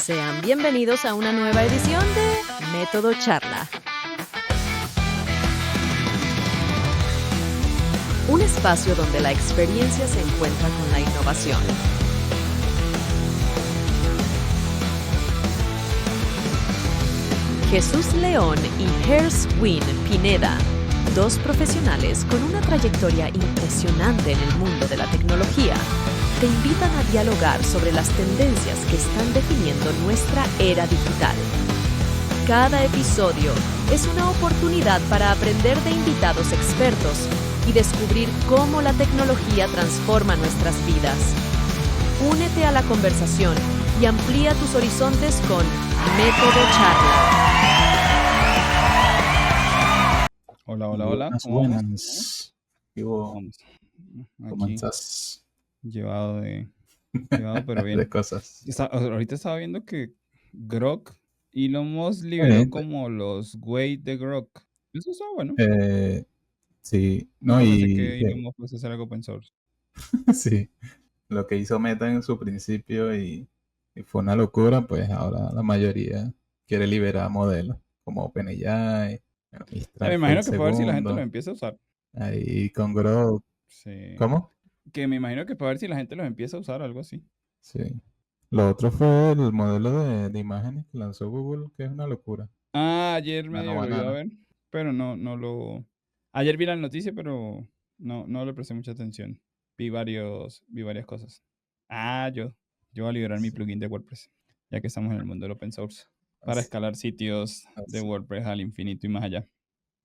Sean bienvenidos a una nueva edición de Método Charla. Un espacio donde la experiencia se encuentra con la innovación. Jesús León y Herswin Pineda, dos profesionales con una trayectoria impresionante en el mundo de la tecnología, te invitan a dialogar sobre las tendencias que están definiendo nuestra era digital. Cada episodio es una oportunidad para aprender de invitados expertos y descubrir cómo la tecnología transforma nuestras vidas. Únete a la conversación y amplía tus horizontes con Método Charla. Hola, hola, hola. ¿Cómo buenas. Vamos. ¿Cómo Aquí, estás? llevado, pero bien. De cosas. Ahorita estaba viendo que Grok, Elon Musk liberó como los weight de Grok. Eso está bueno. Sí, No, no, pensé que Elon Musk fuese a hacer algo open source. sí, lo que hizo Meta en su principio y fue una locura, pues ahora la mayoría quiere liberar modelos como OpenAI, Mistral Me fue el imagino que para ver si la gente los segundo, empieza a usar. ahí con Grok. Sí. ¿Cómo? Que me imagino que para ver si la gente los empieza a usar, algo así. Sí. Lo otro fue el modelo de imágenes que lanzó Google, que es una locura. Ayer medio lo iba a ver, pero no lo... Ayer vi la noticia, pero no le presté mucha atención. Vi varias cosas. Yo voy a liberar mi plugin de WordPress, ya que estamos en el mundo del open source, para escalar sitios de WordPress al infinito y más allá.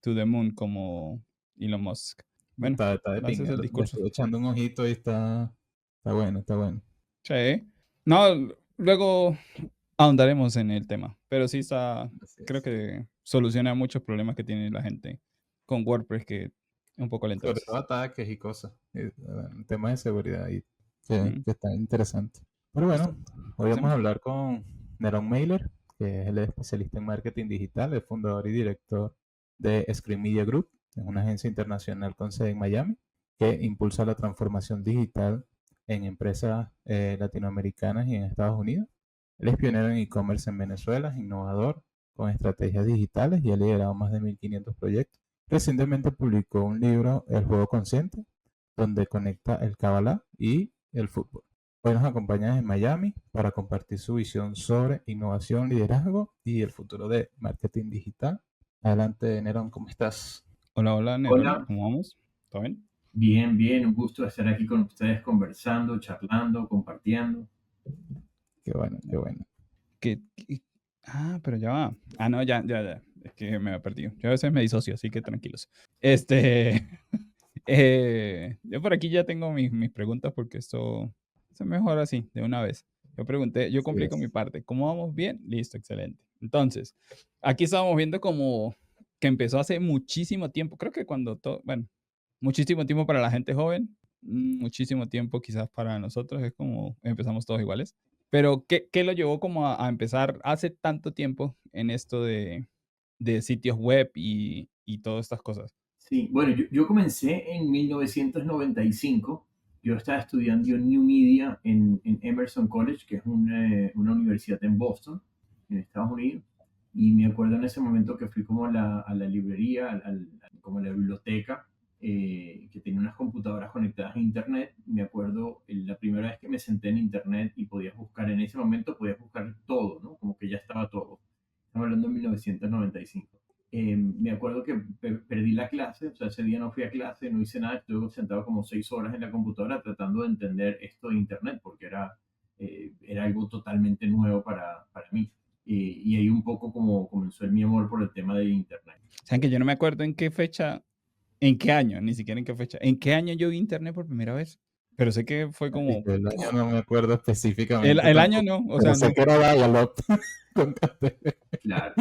To the moon, como Elon Musk. Bueno, está de gracias pinga. el Le discurso. estoy echando un ojito y está bueno. Sí. No, luego ahondaremos en el tema, pero sí creo que soluciona muchos problemas que tiene la gente con WordPress, que es un poco lento. Sobre todo ataques y cosas. El tema de seguridad ahí, que está interesante. Pero bueno, hoy vamos a hablar con Neron Mailer, que es el especialista en marketing digital, el fundador y director de Screen Media Group, una agencia internacional con sede en Miami, que impulsa la transformación digital en empresas latinoamericanas y en Estados Unidos. Él es pionero en e-commerce en Venezuela, innovador, con estrategias digitales y ha liderado más de 1.500 proyectos. Recientemente publicó un libro, El Juego Consciente, donde conecta el Kabbalah y el fútbol. Hoy nos acompaña desde Miami para compartir su visión sobre innovación, liderazgo y el futuro de marketing digital. Adelante, Neron, ¿cómo estás? Hola, Neron. Hola. ¿Cómo vamos? ¿Todo bien? Bien, un gusto estar aquí con ustedes conversando, charlando, compartiendo. Qué bueno. Pero ya va. No, ya. Es que me he perdido. Yo a veces me disocio, así que tranquilos. Yo por aquí ya tengo mis preguntas porque esto es mejor así, de una vez. Yo cumplí con mi parte. ¿Cómo vamos? Bien, listo, excelente. Entonces, aquí estábamos viendo como que empezó hace muchísimo tiempo. Creo que muchísimo tiempo para la gente joven, muchísimo tiempo quizás para nosotros, es como empezamos todos iguales. Pero, ¿qué lo llevó como a empezar hace tanto tiempo en esto de sitios web y todas estas cosas? Sí, bueno, yo comencé en 1995. Yo estaba estudiando New Media en Emerson College, que es una universidad en Boston, en Estados Unidos. Y me acuerdo en ese momento que fui como a la librería, como a la biblioteca, que tenía unas computadoras conectadas a Internet. Me acuerdo la primera vez que me senté en Internet y podías buscar, en ese momento podías buscar todo, ¿no? Como que ya estaba todo. Estamos hablando de 1995. Me acuerdo que perdí la clase, o sea, ese día no fui a clase, no hice nada, estuve sentado como 6 horas en la computadora tratando de entender esto de Internet, porque era algo totalmente nuevo para mí. Y ahí un poco como comenzó mi amor por el tema de Internet. O sea, que yo no me acuerdo en qué año, ni siquiera en qué fecha, en qué año yo vi Internet por primera vez. Pero sé que fue como... El año no me acuerdo específicamente. El año no, o sea, sé no. que era Dialog. Claro.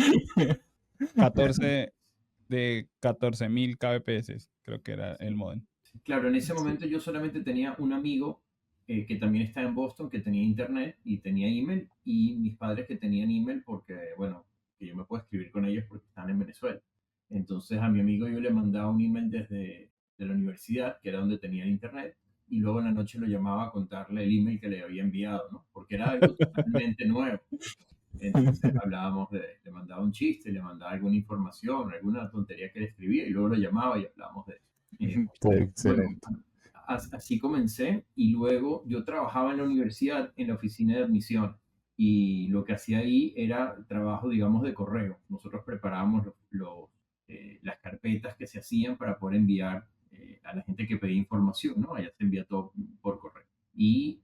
14.000 kbps, creo que era el modem. Claro, en ese momento yo solamente tenía un amigo que también estaba en Boston, que tenía internet y tenía email, y mis padres que tenían email porque, bueno, que yo me puedo escribir con ellos porque están en Venezuela. Entonces a mi amigo yo le mandaba un email desde de la universidad, que era donde tenía internet, y luego en la noche lo llamaba a contarle el email que le había enviado, ¿no? Porque era algo totalmente nuevo. Entonces hablábamos le mandaba un chiste, le mandaba alguna información, alguna tontería que le escribía y luego lo llamaba y hablábamos de eso. Bueno, Excelente. así comencé y luego yo trabajaba en la universidad en la oficina de admisión y lo que hacía ahí era trabajo, digamos, de correo. Nosotros preparábamos las carpetas que se hacían para poder enviar a la gente que pedía información, ¿no? Allá se envía todo por correo. Y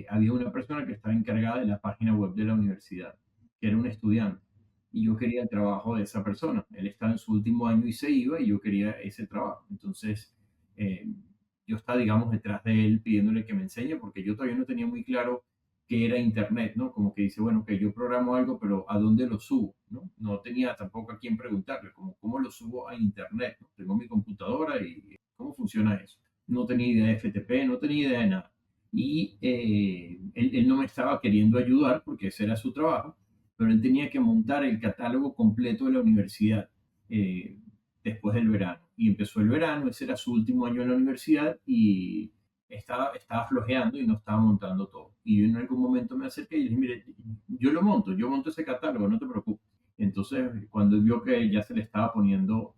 había una persona que estaba encargada de la página web de la universidad, que era un estudiante. Y yo quería el trabajo de esa persona. Él estaba en su último año y se iba y yo quería ese trabajo. Entonces, yo estaba, digamos, detrás de él pidiéndole que me enseñe porque yo todavía no tenía muy claro qué era Internet, ¿no? Como que dice, bueno, que yo programo algo, pero ¿a dónde lo subo? ¿No? No tenía tampoco a quién preguntarle, como, ¿cómo lo subo a Internet? ¿No? Tengo mi computadora y ¿cómo funciona eso? No tenía idea de FTP, no tenía idea de nada. Y él no me estaba queriendo ayudar porque ese era su trabajo, pero él tenía que montar el catálogo completo de la universidad después del verano. Y empezó el verano, ese era su último año en la universidad y estaba flojeando y no estaba montando todo. Y yo en algún momento me acerqué y le dije, mire, yo monto ese catálogo, no te preocupes. Entonces, cuando vio que ya se le estaba poniendo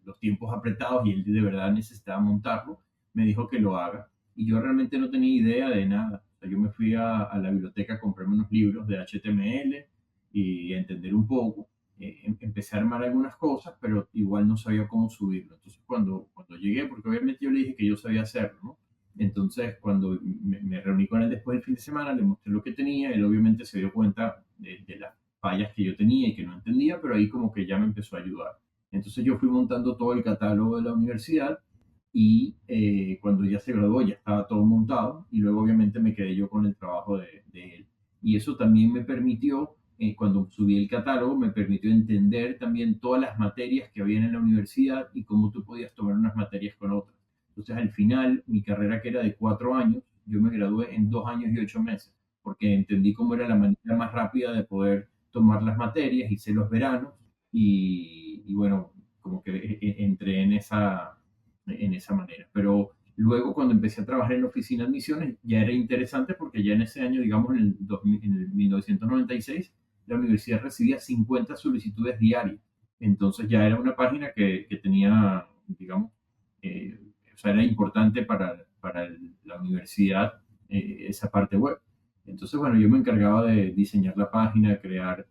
los tiempos apretados y él de verdad necesitaba montarlo, me dijo que lo haga. Y yo realmente no tenía idea de nada. O sea, yo me fui a la biblioteca a comprarme unos libros de HTML y a entender un poco. Empecé a armar algunas cosas, pero igual no sabía cómo subirlo. Entonces, cuando llegué, porque obviamente yo le dije que yo sabía hacerlo, ¿no? Entonces, cuando me reuní con él después del fin de semana, le mostré lo que tenía. Él obviamente se dio cuenta de las fallas que yo tenía y que no entendía, pero ahí como que ya me empezó a ayudar. Entonces, yo fui montando todo el catálogo de la universidad y cuando ya se graduó ya estaba todo montado y luego obviamente me quedé yo con el trabajo de él. Y eso también me permitió, cuando subí el catálogo, me permitió entender también todas las materias que había en la universidad y cómo tú podías tomar unas materias con otras. Entonces al final, mi carrera que era de 4 años, yo me gradué en 2 años y 8 meses, porque entendí cómo era la manera más rápida de poder tomar las materias, hice los veranos y bueno, como que entré en esa manera. Pero luego cuando empecé a trabajar en la oficina de admisiones ya era interesante porque ya en ese año, digamos en el 1996, la universidad recibía 50 solicitudes diarias. Entonces ya era una página que tenía, digamos, o sea, era importante para la universidad esa parte web. Entonces, bueno, yo me encargaba de diseñar la página, crear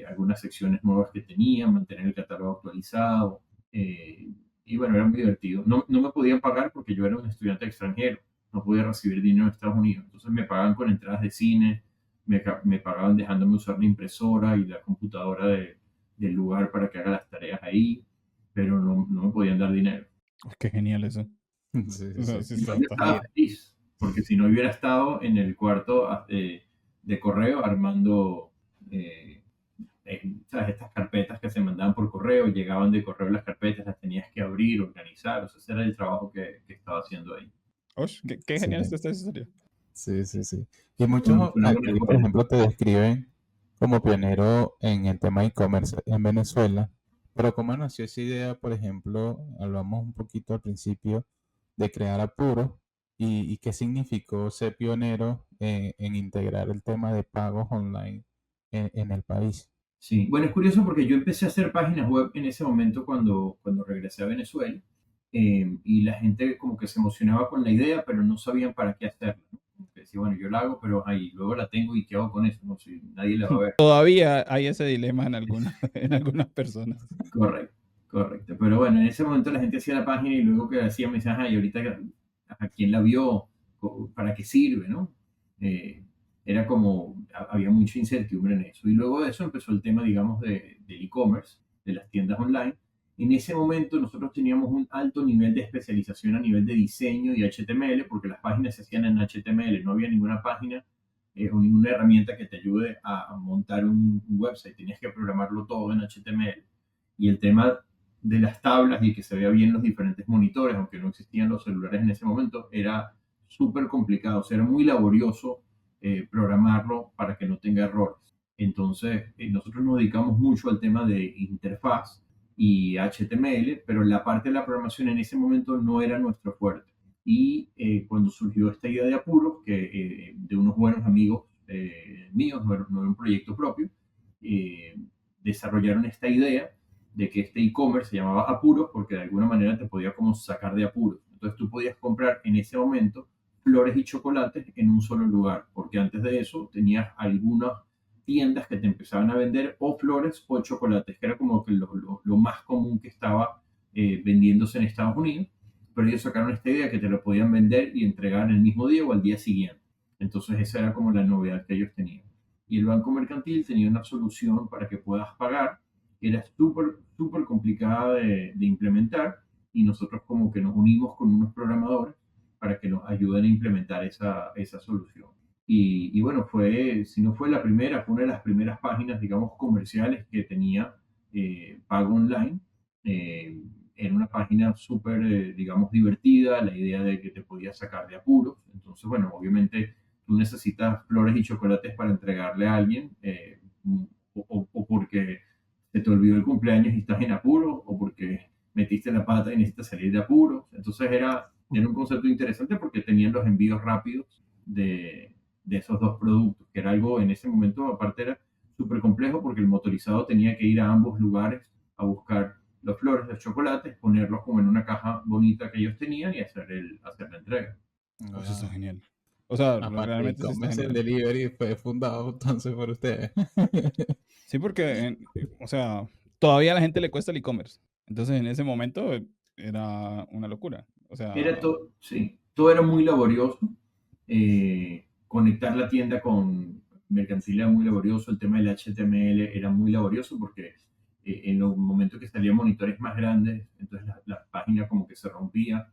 algunas secciones nuevas que tenía, mantener el catálogo actualizado. Y bueno, era muy divertido. No me podían pagar porque yo era un estudiante extranjero, no podía recibir dinero en Estados Unidos. Entonces me pagaban con entradas de cine, me pagaban dejándome usar la impresora y la computadora del lugar para que haga las tareas ahí, pero no me podían dar dinero. Qué genial eso. Sí, O sea, sí. sí Yo está estaba feliz, porque si no hubiera estado en el cuarto de correo armando ¿sabes? Estas carpetas que se mandaban por correo, llegaban de correo las carpetas, las tenías que abrir, organizar, o sea, ese era el trabajo que estaba haciendo ahí. Osh, qué genial está Excelente. esta historia. Sí, sí, sí. Y muchos Una buena aquí, por escuela. ejemplo, te describen como pionero en el tema de e-commerce en Venezuela. Pero ¿cómo nació esa idea, por ejemplo? Hablamos un poquito al principio de crear Apuro y qué significó ser pionero en integrar el tema de pagos online en el país. Sí, bueno, es curioso porque yo empecé a hacer páginas web en ese momento cuando regresé a Venezuela y la gente como que se emocionaba con la idea, pero no sabían para qué hacerla, ¿no? Como que decía, bueno, yo la hago, pero ahí luego la tengo y ¿qué hago con eso? No sé, nadie la va a ver. Todavía hay ese dilema en en algunas personas. Correcto, correcto. Pero bueno, en ese momento la gente hacía la página y luego que hacía me decía, y ahorita a quién la vio, para qué sirve, ¿no? Era como, había mucha incertidumbre en eso. Y luego de eso empezó el tema, digamos, del e-commerce, de las tiendas online. En ese momento nosotros teníamos un alto nivel de especialización a nivel de diseño y HTML, porque las páginas se hacían en HTML, no había ninguna página o ninguna herramienta que te ayude a montar un website, tenías que programarlo todo en HTML. Y el tema de las tablas y que se vea bien los diferentes monitores, aunque no existían los celulares en ese momento, era súper complicado, o sea, era muy laborioso programarlo para que no tenga errores. Entonces, nosotros nos dedicamos mucho al tema de interfaz y HTML, pero la parte de la programación en ese momento no era nuestro fuerte. Y cuando surgió esta idea de Apuros, que de unos buenos amigos míos, no era un proyecto propio, desarrollaron esta idea de que este e-commerce se llamaba Apuros porque de alguna manera te podía como sacar de apuros. Entonces tú podías comprar en ese momento flores y chocolates en un solo lugar, porque antes de eso tenías algunas tiendas que te empezaban a vender o flores o chocolates, que era como que lo más común que estaba vendiéndose en Estados Unidos, pero ellos sacaron esta idea que te lo podían vender y entregar el mismo día o al día siguiente. Entonces esa era como la novedad que ellos tenían. Y el Banco Mercantil tenía una solución para que puedas pagar, que era súper complicada de implementar, y nosotros como que nos unimos con unos programadores para que nos ayuden a implementar esa solución. Y bueno, si no fue la primera, fue una de las primeras páginas, digamos, comerciales que tenía pago online. Era una página súper, digamos, divertida, la idea de que te podías sacar de apuros. Entonces, bueno, obviamente tú necesitas flores y chocolates para entregarle a alguien, o porque se te olvidó el cumpleaños y estás en apuros, o porque metiste la pata y necesitas salir de apuros. Entonces era un concepto interesante porque tenían los envíos rápidos de esos dos productos, que era algo en ese momento, aparte era súper complejo porque el motorizado tenía que ir a ambos lugares a buscar las flores, los chocolates, ponerlos como en una caja bonita que ellos tenían y hacer la entrega. Pues eso es genial. O sea, Aparte, realmente sí está el genial. delivery fue fundado entonces por ustedes. Sí, porque, o sea, todavía a la gente le cuesta el e-commerce. Entonces, en ese momento era una locura. O sea, Sí, todo era muy laborioso. Conectar la tienda con mercancía era muy laborioso. El tema del HTML era muy laborioso porque en los momentos que salían monitores más grandes, entonces la página como que se rompía,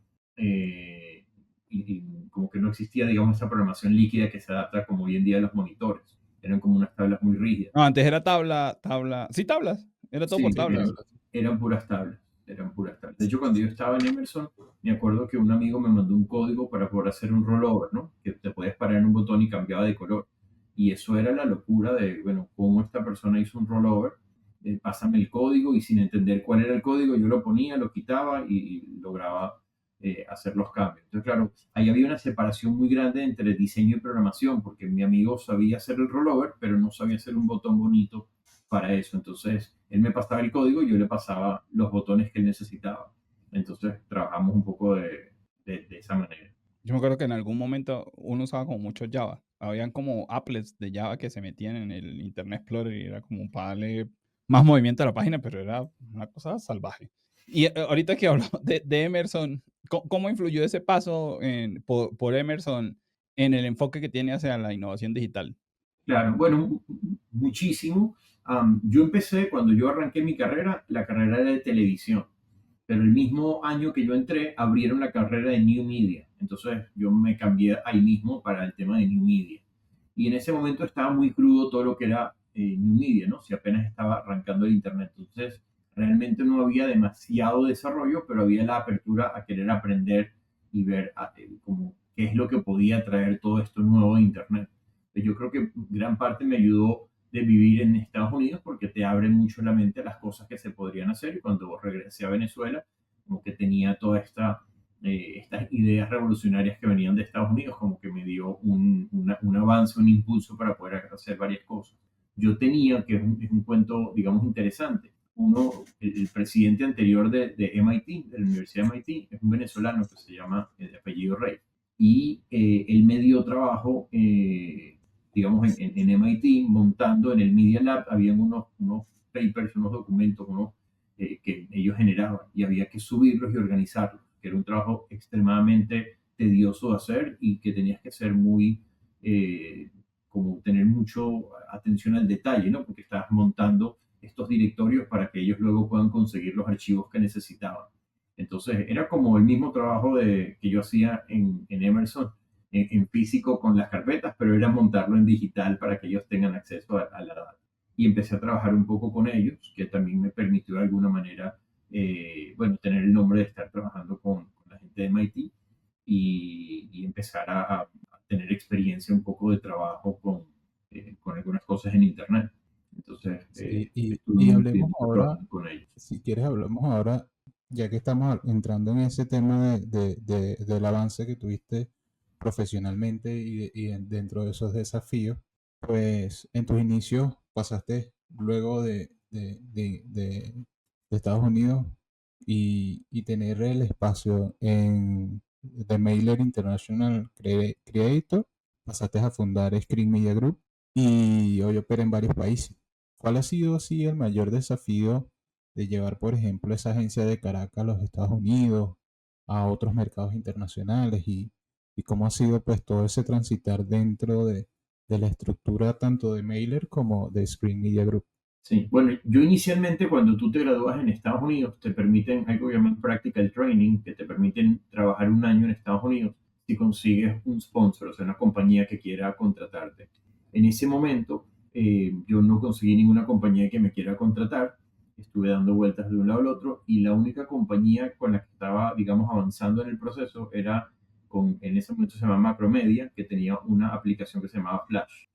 y como que no existía, digamos, esa programación líquida que se adapta como hoy en día a los monitores. Eran como unas tablas muy rígidas. no, antes era tabla. Sí, tablas. Era todo por Sí, tablas. eran puras tablas. De hecho, cuando yo estaba en Emerson, me acuerdo que un amigo me mandó un código para poder hacer un rollover, ¿no? Que te podías parar en un botón y cambiaba de color. Y eso era la locura de, bueno, cómo esta persona hizo un rollover. Pásame el código, y sin entender cuál era el código, yo lo ponía, lo quitaba y lograba hacer los cambios. Entonces, claro, ahí había una separación muy grande entre diseño y programación, porque mi amigo sabía hacer el rollover, pero no sabía hacer un botón bonito para eso. Entonces, él me pasaba el código y yo le pasaba los botones que él necesitaba. Entonces, trabajamos un poco de esa manera. Yo me acuerdo que en algún momento uno usaba como mucho Java. Habían como applets de Java que se metían en el Internet Explorer y era como para darle más movimiento a la página, pero era una cosa salvaje. Y ahorita que hablo de Emerson, ¿cómo influyó ese paso por Emerson en el enfoque que tiene hacia la innovación digital? Claro, bueno, muchísimo. Yo empecé, cuando yo arranqué mi carrera, la carrera era de televisión, pero el mismo año que yo entré, abrieron la carrera de New Media. Entonces yo me cambié ahí mismo para el tema de New Media. Y en ese momento estaba muy crudo todo lo que era New Media, ¿no? Si apenas estaba arrancando el Internet. Entonces realmente no había demasiado desarrollo, pero había la apertura a querer aprender y ver como qué es lo que podía traer todo esto nuevo de Internet. Yo creo que gran parte me ayudó de vivir en Estados Unidos porque te abre mucho la mente a las cosas que se podrían hacer. Y cuando regresé a Venezuela, como que tenía toda estas ideas revolucionarias que venían de Estados Unidos, como que me dio un avance, un impulso para poder hacer varias cosas. Yo tenía, que es un cuento, digamos, interesante. El presidente anterior de MIT, de la Universidad de MIT, es un venezolano que se llama, de apellido Rey. Y él me dio trabajo, digamos, en MIT, montando en el Media Lab. Habían unos papers, unos documentos, que ellos generaban, y había que subirlos y organizarlos, que era un trabajo extremadamente tedioso de hacer y que tenías que ser muy, como tener mucho atención al detalle, ¿no? Porque estabas montando estos directorios para que ellos luego puedan conseguir los archivos que necesitaban. Entonces era como el mismo trabajo que yo hacía en Emerson, en físico con las carpetas, pero era montarlo en digital para que ellos tengan acceso a la data. Y empecé a trabajar un poco con ellos, que también me permitió de alguna manera, bueno, tener el nombre de estar trabajando con la gente de MIT y empezar a tener experiencia un poco de trabajo con algunas cosas en Internet. Entonces, Sí, estuve y muy hablemos tiempo ahora, trabajando con ellos. si quieres, hablamos ahora, ya que estamos entrando en ese tema del avance que tuviste profesionalmente y dentro de esos desafíos, pues en tus inicios pasaste luego de Estados Unidos y tener el espacio de Mailer International Creator, pasaste a fundar Screen Media Group y hoy opera en varios países. ¿Cuál ha sido así el mayor desafío de llevar, por ejemplo, esa agencia de Caracas a los Estados Unidos, a otros mercados internacionales y cómo ha sido pues todo ese transitar dentro de la estructura tanto de Mailer como de Screen Media Group? Sí, bueno, yo inicialmente cuando tú te gradúas en Estados Unidos te permiten algo que llaman Practical Training, que te permiten trabajar un año en Estados Unidos si consigues un sponsor, o sea, una compañía que quiera contratarte. En ese momento yo no conseguí ninguna compañía que me quiera contratar, estuve dando vueltas de un lado al otro y la única compañía con la que estaba, digamos, avanzando en el proceso era en ese momento se llamaba Macromedia, que tenía una aplicación que se llamaba Flash.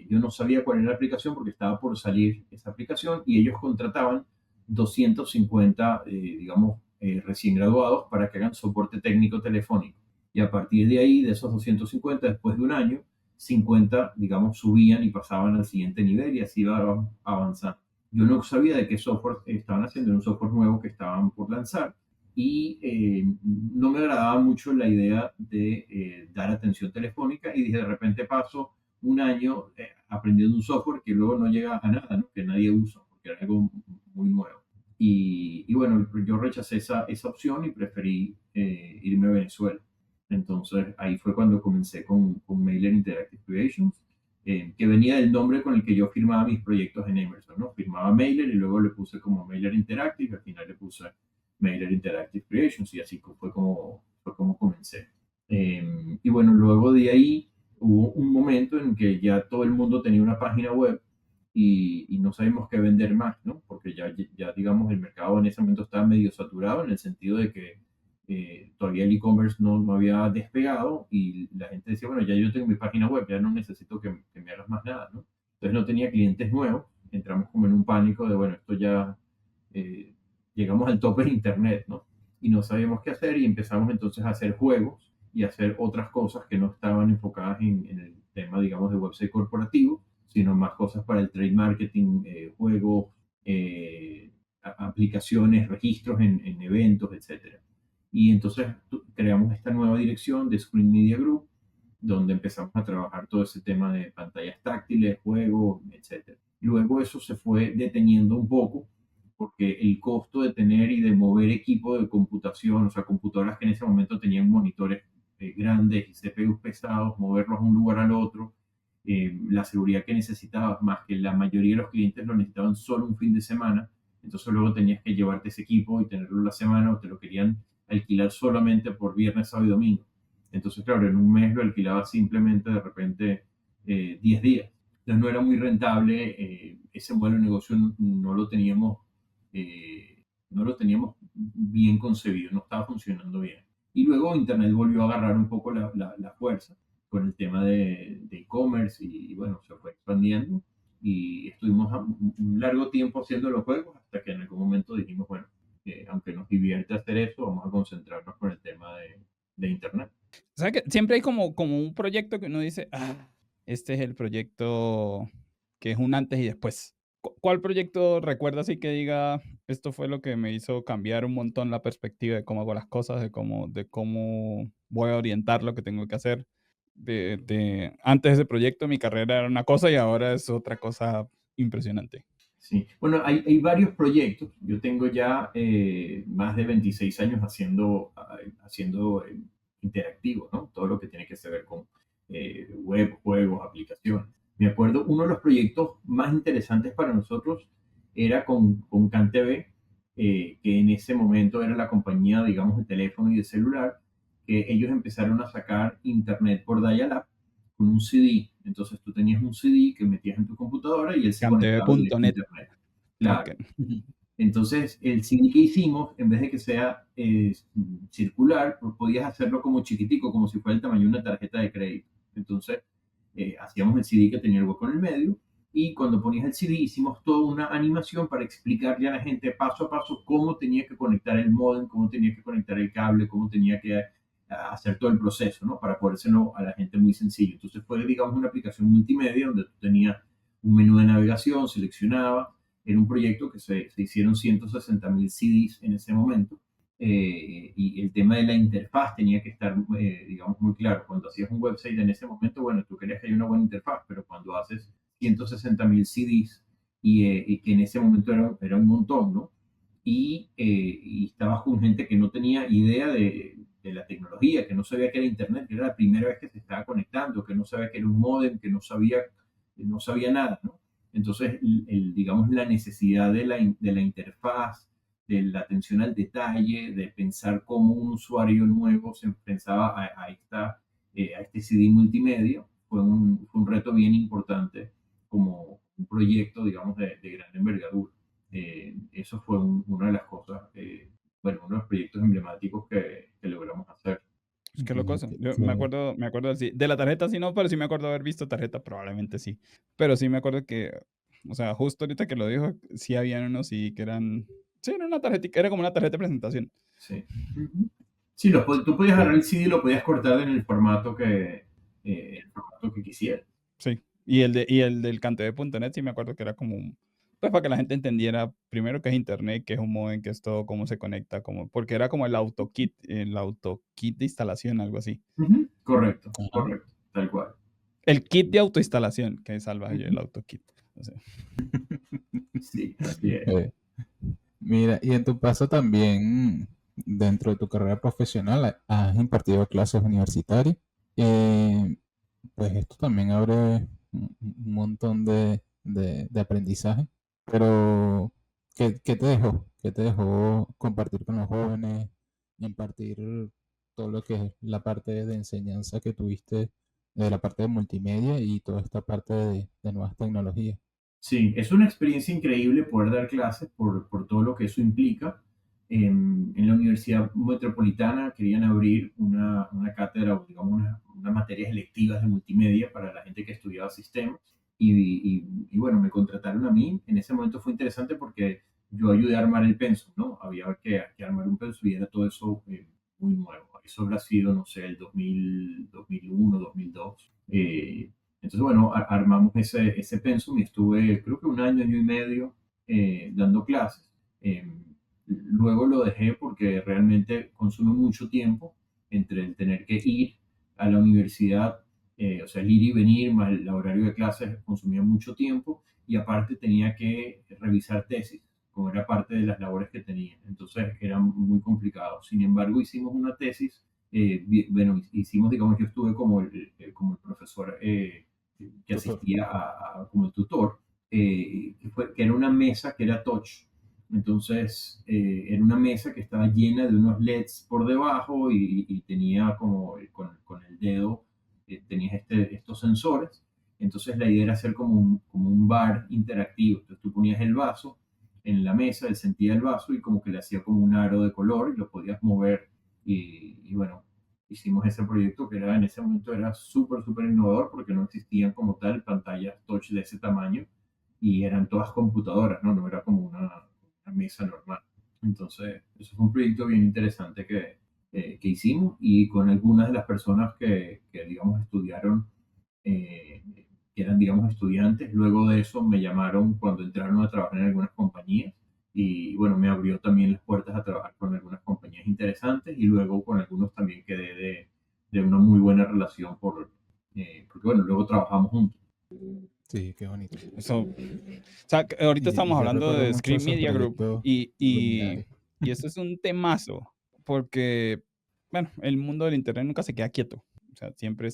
Yo no sabía cuál era la aplicación porque estaba por salir esa aplicación y ellos contrataban 250, digamos, recién graduados para que hagan soporte técnico telefónico. Y a partir de ahí, de esos 250, después de un año, 50, digamos, subían y pasaban al siguiente nivel y así iban avanzando. Yo no sabía de qué software estaban haciendo, era un software nuevo que estaban por lanzar y no me agradaba mucho la idea de dar atención telefónica y dije, de repente paso un año aprendiendo un software que luego no llega a nada, ¿no? Que nadie usa, porque era algo muy nuevo. Y bueno, yo rechacé esa opción y preferí irme a Venezuela. Entonces ahí fue cuando comencé con Mailer Interactive Creations, que venía del nombre con el que yo firmaba mis proyectos en Emerson, ¿no? Firmaba Mailer y luego le puse como Mailer Interactive y al final le puse Mailer Interactive Creations y así fue como comencé. Y bueno, luego de ahí hubo un momento en que ya todo el mundo tenía una página web y no sabíamos qué vender más, ¿no? Porque ya, digamos, el mercado en ese momento estaba medio saturado en el sentido de que todavía el e-commerce no había despegado y la gente decía, bueno, ya yo tengo mi página web, ya no necesito que me hagas más nada, ¿no? Entonces no tenía clientes nuevos, entramos como en un pánico de, bueno, esto ya llegamos al tope de internet, ¿no? Y no sabíamos qué hacer y empezamos entonces a hacer juegos y hacer otras cosas que no estaban enfocadas en el tema, digamos, de website corporativo, sino más cosas para el trade marketing, juegos, aplicaciones, registros en eventos, etc. Y entonces creamos esta nueva dirección de Screen Media Group, donde empezamos a trabajar todo ese tema de pantallas táctiles, juegos, etc. Luego eso se fue deteniendo un poco porque el costo de tener y de mover equipo de computación, o sea, computadoras que en ese momento tenían monitores grandes y CPUs pesados, moverlos de un lugar al otro, la seguridad que necesitabas, más que la mayoría de los clientes lo necesitaban solo un fin de semana, entonces luego tenías que llevarte ese equipo y tenerlo la semana o te lo querían alquilar solamente por viernes, sábado y domingo. Entonces, claro, en un mes lo alquilaba simplemente de repente 10 días. Entonces no era muy rentable, ese modelo de negocio no lo teníamos bien concebido, no estaba funcionando bien. Y luego Internet volvió a agarrar un poco la fuerza con el tema de e-commerce y bueno, se fue expandiendo y estuvimos un largo tiempo haciendo los juegos hasta que en algún momento dijimos, bueno, aunque nos divierte hacer eso, vamos a concentrarnos con el tema de Internet. O sea que siempre hay como un proyecto que uno dice, este es el proyecto que es un antes y después. ¿Cuál proyecto recuerdas y que diga, esto fue lo que me hizo cambiar un montón la perspectiva de cómo hago las cosas, de cómo voy a orientar lo que tengo que hacer? Antes de ese proyecto mi carrera era una cosa y ahora es otra cosa impresionante. Sí, bueno, hay varios proyectos. Yo tengo ya más de 26 años haciendo interactivo, ¿no? Todo lo que tiene que ver con web, juegos, aplicaciones. Me acuerdo, uno de los proyectos más interesantes para nosotros era con CanTV, que en ese momento era la compañía, digamos, de teléfono y de celular, que ellos empezaron a sacar internet por dial-up con un CD. Entonces tú tenías un CD que metías en tu computadora y él se conectaba directo a internet. Claro. Okay. Entonces el CD que hicimos, en vez de que sea circular, pues podías hacerlo como chiquitico, como si fuera el tamaño de una tarjeta de crédito. Entonces hacíamos el CD que tenía el hueco en el medio y cuando ponías el CD hicimos toda una animación para explicarle a la gente paso a paso cómo tenía que conectar el modem, cómo tenía que conectar el cable, cómo tenía que hacer todo el proceso, ¿no? Para podérselo a la gente muy sencillo. Entonces fue, digamos, una aplicación multimedia donde tú tenías menú de navegación, seleccionaba. Era un proyecto que se hicieron 160.000 CDs en ese momento. Y el tema de la interfaz tenía que estar, digamos, muy claro. Cuando hacías un website en ese momento, bueno, tú querías que haya una buena interfaz, pero cuando haces 160.000 CDs y que en ese momento era un montón, ¿no? Y estabas con gente que no tenía idea de la tecnología, que no sabía que era Internet, que era la primera vez que se estaba conectando, que no sabía que era un módem, que no sabía nada, ¿no? Entonces, digamos, la necesidad de la interfaz, de la atención al detalle, de pensar cómo un usuario nuevo se pensaba a este CD multimedia, fue un reto bien importante como un proyecto, digamos, de gran envergadura. Eso fue una de las cosas, bueno, uno de los proyectos emblemáticos que logramos hacer. Qué locoso. Yo Sí. me acuerdo sí. De la tarjeta sí no, pero sí me acuerdo haber visto tarjeta, probablemente sí. Pero sí me acuerdo que, o sea, justo ahorita que lo dijo, sí habían unos sí que eran, sí, era una tarjeta, era como una tarjeta de presentación. Sí. Sí, tú podías agarrar el CD y lo podías cortar en el formato que quisieras. Sí. Y el del cantv.net sí me acuerdo que era como pues para que la gente entendiera primero qué es internet, qué es un modem, qué es todo, cómo se conecta, porque era como el AutoKit de instalación, algo así. Correcto, Ajá. correcto, tal cual. El kit de autoinstalación, que es salvaje, el AutoKit. O sea, Sí, así es. Mira, y en tu paso también, dentro de tu carrera profesional, has impartido clases universitarias. Pues esto también abre un montón de aprendizaje. Pero, ¿qué te dejó? ¿Qué te dejó compartir con los jóvenes, impartir todo lo que es la parte de enseñanza que tuviste, de la parte de multimedia y toda esta parte de nuevas tecnologías? Sí, es una experiencia increíble poder dar clases por todo lo que eso implica. En la Universidad Metropolitana querían abrir una cátedra, digamos, unas materias electivas de multimedia para la gente que estudiaba sistemas. Y bueno, me contrataron a mí. En ese momento fue interesante porque yo ayudé a armar el pensum, ¿no? Había que armar un pensum y era todo eso muy nuevo. Eso habrá sido, no sé, el 2000, 2001, 2002. Entonces, bueno, armamos ese pensum y estuve, creo que un año y medio dando clases. Luego lo dejé porque realmente consume mucho tiempo entre el tener que ir a la universidad, o sea, el ir y venir, más el horario de clases consumía mucho tiempo y aparte tenía que revisar tesis, como era parte de las labores que tenía. Entonces era muy complicado. Sin embargo, hicimos una tesis, bueno, hicimos, digamos, yo estuve como el profesor que asistía como el tutor, que era una mesa que era touch. Entonces, era una mesa que estaba llena de unos LEDs por debajo y tenía como con el dedo, tenías estos sensores. Entonces, la idea era hacer como un bar interactivo. Entonces, tú ponías el vaso en la mesa, él sentía el vaso y como que le hacía como un aro de color y lo podías mover. Y bueno, hicimos ese proyecto que en ese momento era súper, súper innovador porque no existían como tal pantallas touch de ese tamaño y eran todas computadoras, ¿no? No era como una mesa normal. Entonces, eso fue un proyecto bien interesante que hicimos y con algunas de las personas que digamos, estudiaron, que eran, digamos, estudiantes. Luego de eso me llamaron cuando entraron a trabajar en algunas compañías y, bueno, me abrió también las puertas a trabajar con algunas compañías interesantes y luego con algunos también quedé de una muy buena relación porque, bueno, luego trabajamos juntos. Sí, qué bonito. eso, o sea, ahorita Y estamos yo hablando recuerdo de mucho Screen esos Media Group proyectos y luminarios. esto es un temazo, porque, bueno, el mundo del internet nunca se queda quieto. O sea, siempre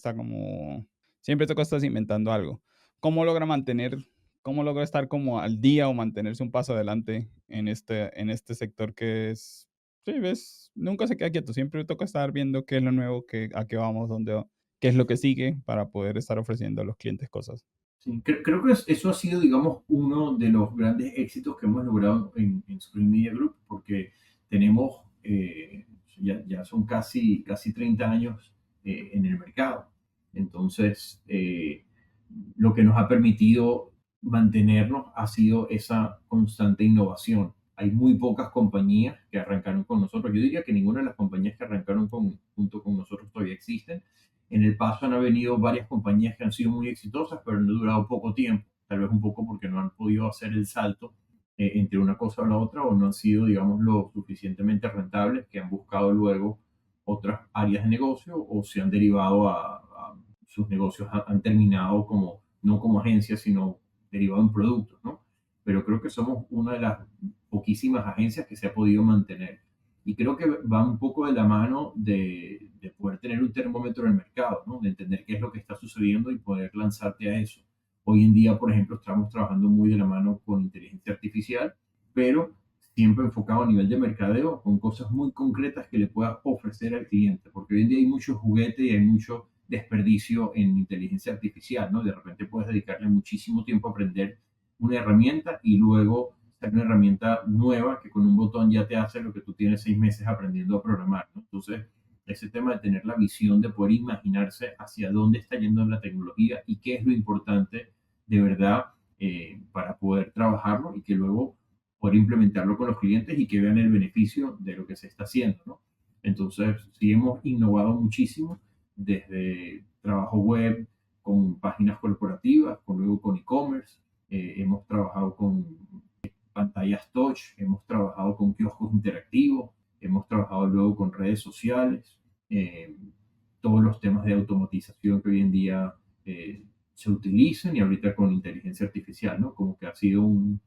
toca estar inventando algo. ¿Cómo logra estar como al día o mantenerse un paso adelante en este sector que es, sí, ves, nunca se queda quieto, siempre toca estar viendo qué es lo nuevo, a qué vamos, qué es lo que sigue para poder estar ofreciendo a los clientes cosas. Sí, creo que eso ha sido, digamos, uno de los grandes éxitos que hemos logrado en Screen Media Group, porque tenemos, ya son casi 30 años en el mercado. Entonces, lo que nos ha permitido mantenernos ha sido esa constante innovación. Hay muy pocas compañías que arrancaron con nosotros. Yo diría que ninguna de las compañías que arrancaron junto con nosotros todavía existen. En el paso han venido varias compañías que han sido muy exitosas, pero han durado poco tiempo. tal vez un poco porque no han podido hacer el salto entre una cosa o la otra, o no han sido, digamos, lo suficientemente rentables, que han buscado luego otras áreas de negocio, o se han derivado a sus negocios han terminado como, no como agencias, sino derivado en productos, ¿no? Pero creo que somos una de las poquísimas agencias que se ha podido mantener. Y creo que va un poco de la mano de poder tener un termómetro del mercado, ¿no? De entender qué es lo que está sucediendo y poder lanzarte a eso. Hoy en día, por ejemplo, estamos trabajando muy de la mano con inteligencia artificial, pero siempre enfocado a nivel de mercadeo, con cosas muy concretas que le puedas ofrecer al cliente, porque hoy en día hay mucho juguete y hay mucho desperdicio en inteligencia artificial, ¿no? De repente puedes dedicarle muchísimo tiempo a aprender una herramienta y luego hacer una herramienta nueva que con un botón ya te hace lo que tú tienes 6 meses aprendiendo a programar, ¿no? Entonces, ese tema de tener la visión de poder imaginarse hacia dónde está yendo la tecnología y qué es lo importante de verdad para poder trabajarlo y que luego poder implementarlo con los clientes y que vean el beneficio de lo que se está haciendo, ¿no? Entonces, sí hemos innovado muchísimo desde trabajo web con páginas corporativas, luego con e-commerce, hemos trabajado con pantallas touch, hemos trabajado con kioscos interactivos, hemos trabajado luego con redes sociales, eh, todos los temas de automatización que hoy en día se utilizan y ahorita con inteligencia artificial, ¿no? Como que ha sido un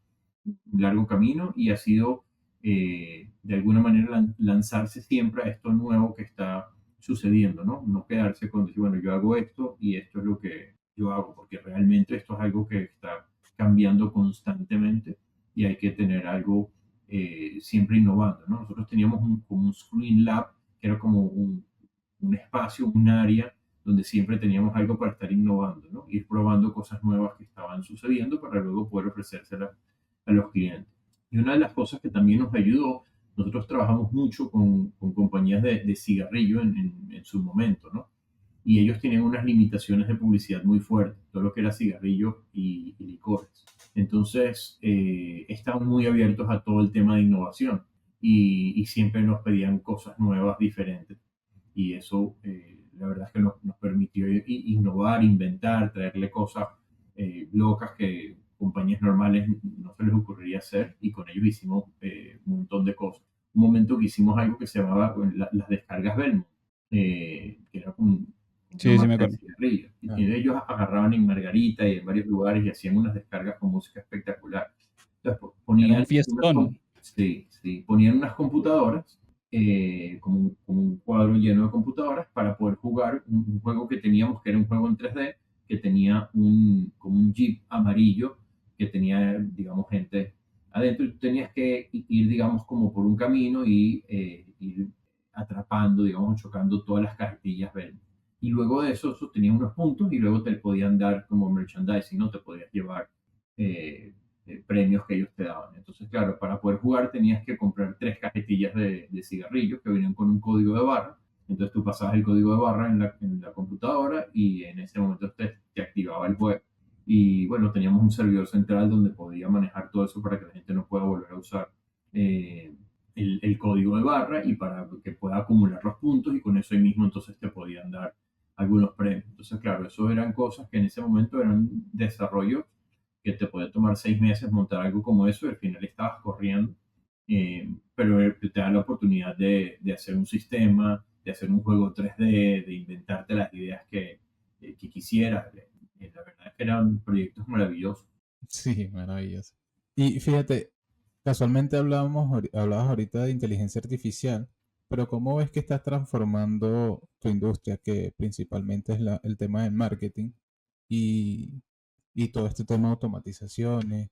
largo camino y ha sido de alguna manera lanzarse siempre a esto nuevo que está sucediendo, ¿no? No quedarse con decir, bueno, yo hago esto y esto es lo que yo hago, porque realmente esto es algo que está cambiando constantemente y hay que tener algo siempre innovando, ¿no? Nosotros teníamos como un Screen Lab, que era como un espacio, un área donde siempre teníamos algo para estar innovando, ¿no? Ir probando cosas nuevas que estaban sucediendo para luego poder ofrecérselas a los clientes. Y una de las cosas que también nos ayudó, nosotros trabajamos mucho con compañías de cigarrillo en su momento, ¿no? Y ellos tenían unas limitaciones de publicidad muy fuertes, todo lo que era cigarrillo y licores. Entonces, estaban muy abiertos a todo el tema de innovación y siempre nos pedían cosas nuevas, diferentes. Y eso, la verdad es que nos permitió innovar, inventar, traerle cosas locas que compañías normales no se les ocurriría hacer, y con ellos hicimos un montón de cosas. Un momento que hicimos algo que se llamaba las descargas Belmont, que era una Sí, sí me marca de acuerdo. cigarrillos. Y ellos agarraban en Margarita y en varios lugares y hacían unas descargas con música espectacular. Entonces Era ponían un fiestón. ponían unas computadoras, como un cuadro lleno de computadoras para poder jugar un juego que teníamos, que era un juego en 3D, que tenía como un jeep amarillo que tenía, digamos, gente adentro, y tú tenías que ir, digamos, como por un camino y ir atrapando, digamos, chocando todas las cajetillas verdes. Y luego de eso tenía unos puntos y luego te podían dar como merchandising, ¿no? Te podías llevar premios que ellos te daban. Entonces, claro, para poder jugar tenías que comprar 3 cajetillas de cigarrillos que venían con un código de barra. Entonces tú pasabas el código de barra en la computadora y en ese momento te activaba el juego. Y bueno, teníamos un servidor central donde podía manejar todo eso para que la gente no pueda volver a usar el código de barra y para que pueda acumular los puntos, y con eso ahí mismo entonces te podían dar algunos premios. Entonces, claro, eso eran cosas que en ese momento eran desarrollo que te puede tomar 6 meses montar algo como eso y al final estabas corriendo, pero te da la oportunidad de hacer un sistema, de hacer un juego 3D, de inventarte las ideas que quisieras. La verdad es que eran proyectos maravillosos. Sí, maravilloso. Y fíjate, casualmente hablabas ahorita de inteligencia artificial, pero ¿cómo ves que estás transformando tu industria, que principalmente es el tema del marketing y, y todo este tema de automatizaciones?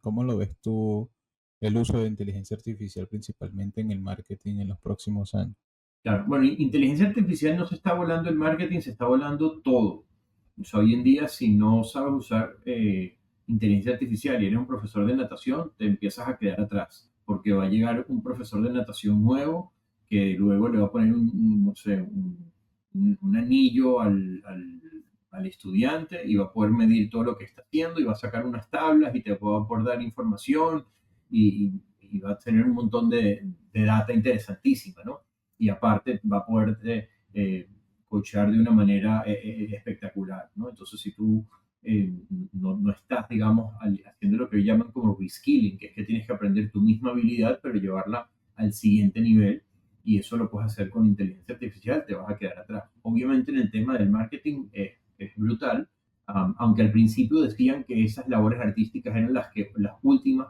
¿Cómo lo ves tú el uso de inteligencia artificial principalmente en el marketing en los próximos años? Claro, bueno, inteligencia artificial no se está volando el marketing, se está volando todo. O sea, hoy en día, si no sabes usar inteligencia artificial y eres un profesor de natación, te empiezas a quedar atrás, porque va a llegar un profesor de natación nuevo que luego le va a poner no sé, un anillo al estudiante y va a poder medir todo lo que está haciendo y va a sacar unas tablas y te va a poder dar información y va a tener un montón de data interesantísima, ¿no? Y aparte va a poder coachar de una manera espectacular, ¿no? Entonces, si tú no estás, digamos, haciendo lo que llaman como reskilling, que es que tienes que aprender tu misma habilidad, pero llevarla al siguiente nivel, y eso lo puedes hacer con inteligencia artificial, te vas a quedar atrás. Obviamente en el tema del marketing es brutal, aunque al principio decían que esas labores artísticas eran las últimas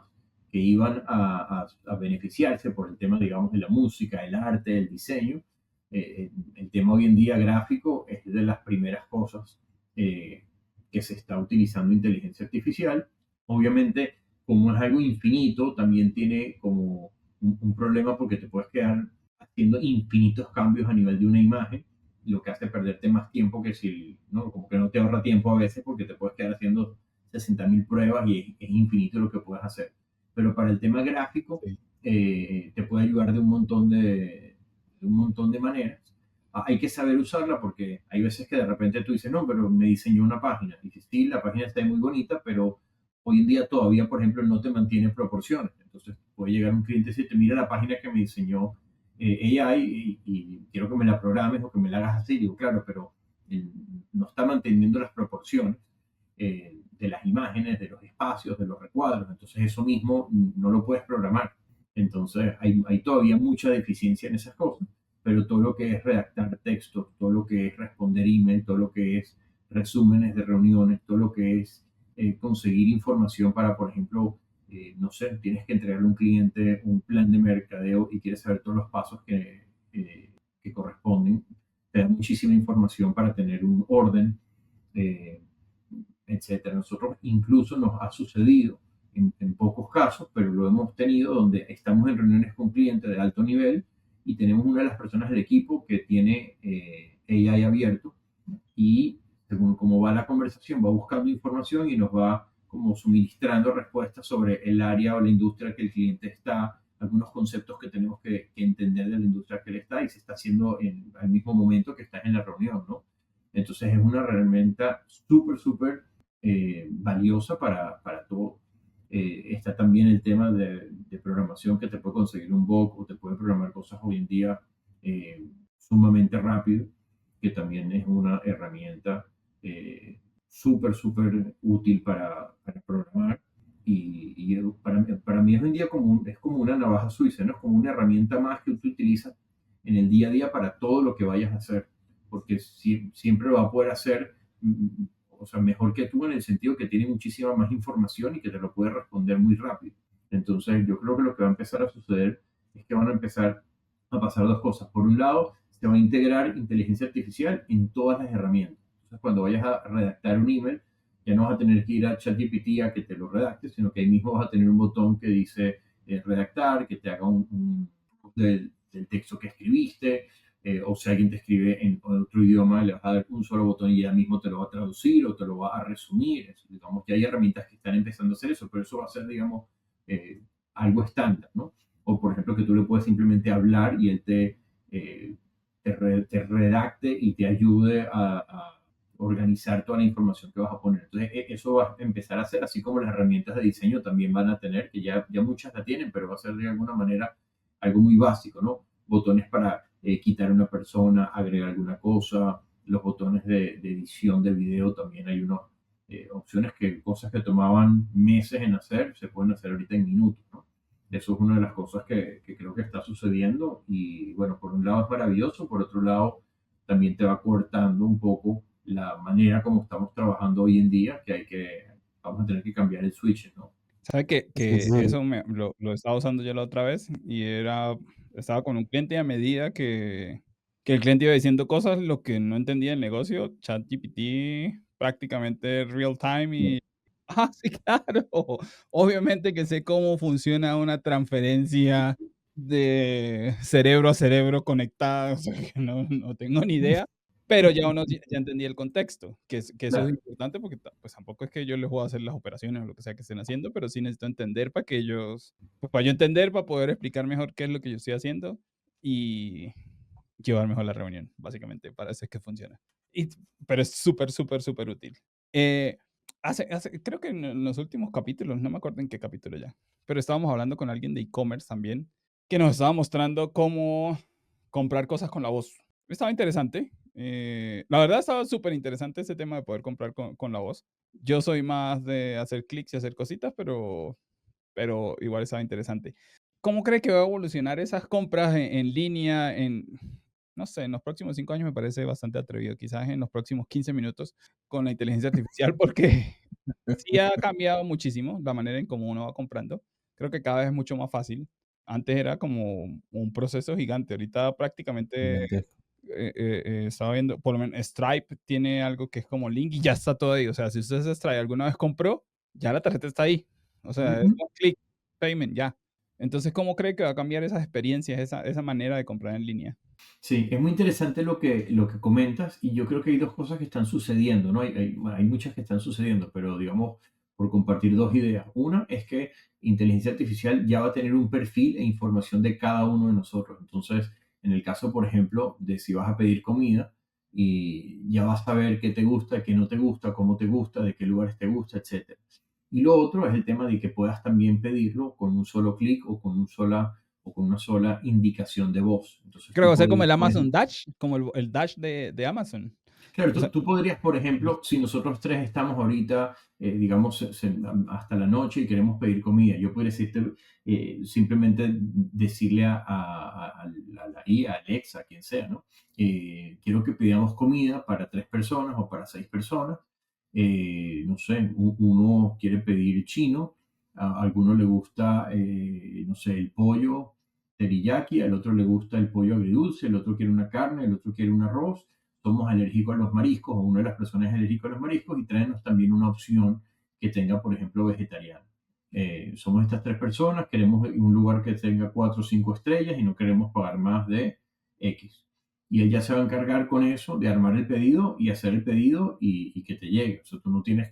que iban a beneficiarse por el tema, digamos, de la música, el arte, el diseño. El tema hoy en día gráfico es de las primeras cosas que se está utilizando inteligencia artificial. Obviamente, como es algo infinito, también tiene como un problema porque te puedes quedar haciendo infinitos cambios a nivel de una imagen, lo que hace perderte más tiempo que si, ¿no? Como que no te ahorra tiempo a veces porque te puedes quedar haciendo 60.000 pruebas y es infinito lo que puedes hacer. Pero para el tema gráfico, te puede ayudar de un montón de maneras. Hay que saber usarla porque hay veces que de repente tú dices, no, pero me diseñó una página. Y dices, sí, la página está muy bonita, pero hoy en día todavía, por ejemplo, no te mantiene proporciones. Entonces puede llegar un cliente y decirte, mira la página que me diseñó AI y quiero que me la programes o que me la hagas así. Digo, claro, pero no está manteniendo las proporciones de las imágenes, de los espacios, de los recuadros. Entonces eso mismo no lo puedes programar. Entonces hay todavía mucha deficiencia en esas cosas, pero todo lo que es redactar textos, todo lo que es responder email, todo lo que es resúmenes de reuniones, todo lo que es conseguir información para, por ejemplo, no sé, tienes que entregarle a un cliente un plan de mercadeo y quieres saber todos los pasos que corresponden. Te da muchísima información para tener un orden, etcétera. Nosotros incluso nos ha sucedido en pocos casos, pero lo hemos tenido donde estamos en reuniones con clientes de alto nivel y tenemos una de las personas del equipo que tiene AI abierto y según cómo va la conversación va buscando información y nos va como suministrando respuestas sobre el área o la industria que el cliente está, algunos conceptos que tenemos que entender de la industria que él está y se está haciendo al mismo momento que estás en la reunión, ¿no? Entonces es una herramienta súper valiosa para todo. Está también el tema de programación que te puede conseguir un bot o te puede programar cosas hoy en día sumamente rápido, que también es una herramienta súper útil para programar. Y para mí hoy en día es como una navaja suiza, ¿no? Es como una herramienta más que tú utilizas en el día a día para todo lo que vayas a hacer, porque siempre va a poder hacer, o sea, mejor que tú en el sentido que tiene muchísima más información y que te lo puede responder muy rápido. Entonces yo creo que lo que va a empezar a suceder es que van a empezar a pasar dos cosas. Por un lado, se va a integrar inteligencia artificial en todas las herramientas. Entonces, cuando vayas a redactar un email, ya no vas a tener que ir a ChatGPT a que te lo redacte, sino que ahí mismo vas a tener un botón que dice redactar, que te haga del texto que escribiste, o si alguien te escribe en otro idioma, le vas a dar un solo botón y ya mismo te lo va a traducir o te lo va a resumir. Digamos que hay herramientas que están empezando a hacer eso, pero eso va a ser, digamos, algo estándar, ¿no? O, por ejemplo, que tú le puedes simplemente hablar y él te redacte y te ayude a organizar toda la información que vas a poner. Entonces, eso va a empezar a hacer, así como las herramientas de diseño también van a tener, que ya muchas la tienen, pero va a ser de alguna manera algo muy básico, ¿no? Botones para quitar una persona, agregar alguna cosa, los botones de edición de video también hay unas opciones cosas que tomaban meses en hacer, se pueden hacer ahorita en minutos, ¿no? Eso es una de las cosas que creo que está sucediendo y bueno, por un lado es maravilloso, por otro lado también te va cortando un poco la manera como estamos trabajando hoy en día, vamos a tener que cambiar el switch, ¿no? ¿Sabe que Sí. eso lo estaba usando yo la otra vez y estaba con un cliente y a medida que el cliente iba diciendo cosas, lo que no entendía el negocio, ChatGPT prácticamente real time y, sí, claro, obviamente que sé cómo funciona una transferencia de cerebro a cerebro conectada, o sea, que no tengo ni idea, pero ya ya entendí el contexto, que eso es importante porque pues tampoco es que yo les voy a hacer las operaciones o lo que sea que estén haciendo, pero sí necesito entender para que ellos, pues para yo entender, para poder explicar mejor qué es lo que yo estoy haciendo y llevar mejor la reunión, básicamente, para eso es que funciona. Pero es súper útil. Creo que en los últimos capítulos, no me acuerdo en qué capítulo ya, pero estábamos hablando con alguien de e-commerce también, que nos estaba mostrando cómo comprar cosas con la voz. Estaba interesante. La verdad estaba súper interesante ese tema de poder comprar con la voz. Yo soy más de hacer clics y hacer cositas, pero igual estaba interesante. ¿Cómo cree que va a evolucionar esas compras en línea no sé, en los próximos 5 años? Me parece bastante atrevido, quizás en los próximos 15 minutos con la inteligencia artificial, porque sí ha cambiado muchísimo la manera en cómo uno va comprando. Creo que cada vez es mucho más fácil. Antes era como un proceso gigante. Ahorita prácticamente Gigantesco. estaba viendo, por lo menos Stripe tiene algo que es como link y ya está todo ahí. O sea, si usted Stripe alguna vez compró, ya la tarjeta está ahí. O sea, es Ujú. un click, payment, ya. Entonces, ¿cómo cree que va a cambiar esas experiencias, esa manera de comprar en línea? Sí, es muy interesante lo que comentas y yo creo que hay dos cosas que están sucediendo, ¿no? Bueno, hay muchas que están sucediendo, pero digamos, por compartir dos ideas. Una es que inteligencia artificial ya va a tener un perfil e información de cada uno de nosotros. Entonces, en el caso, por ejemplo, de si vas a pedir comida y ya vas a saber qué te gusta, qué no te gusta, cómo te gusta, de qué lugares te gusta, etcétera. Y lo otro es el tema de que puedas también pedirlo con un solo clic o o con una sola indicación de voz. Entonces Creo que tú va a ser como podrías, el por Amazon ejemplo, Dash, como el Dash de Amazon. claro, O sea, tú podrías, por ejemplo, si nosotros tres estamos ahorita, digamos, hasta la noche y queremos pedir comida, yo podría decirte, simplemente decirle a la IA, a Alexa, a quien sea, ¿no? Quiero que pidamos comida para 3 personas o para 6 personas. No sé, uno quiere pedir chino, a alguno le gusta, no sé, el pollo teriyaki, al otro le gusta el pollo agridulce, el otro quiere una carne, el otro quiere un arroz. Somos alérgicos a los mariscos o una de las personas es alérgico a los mariscos y tráenos también una opción que tenga, por ejemplo, vegetariano. Somos estas 3 personas, queremos un lugar que tenga 4 o 5 estrellas y no queremos pagar más de X. Y él ya se va a encargar con eso de armar el pedido y hacer el pedido y que te llegue. O sea, tú no tienes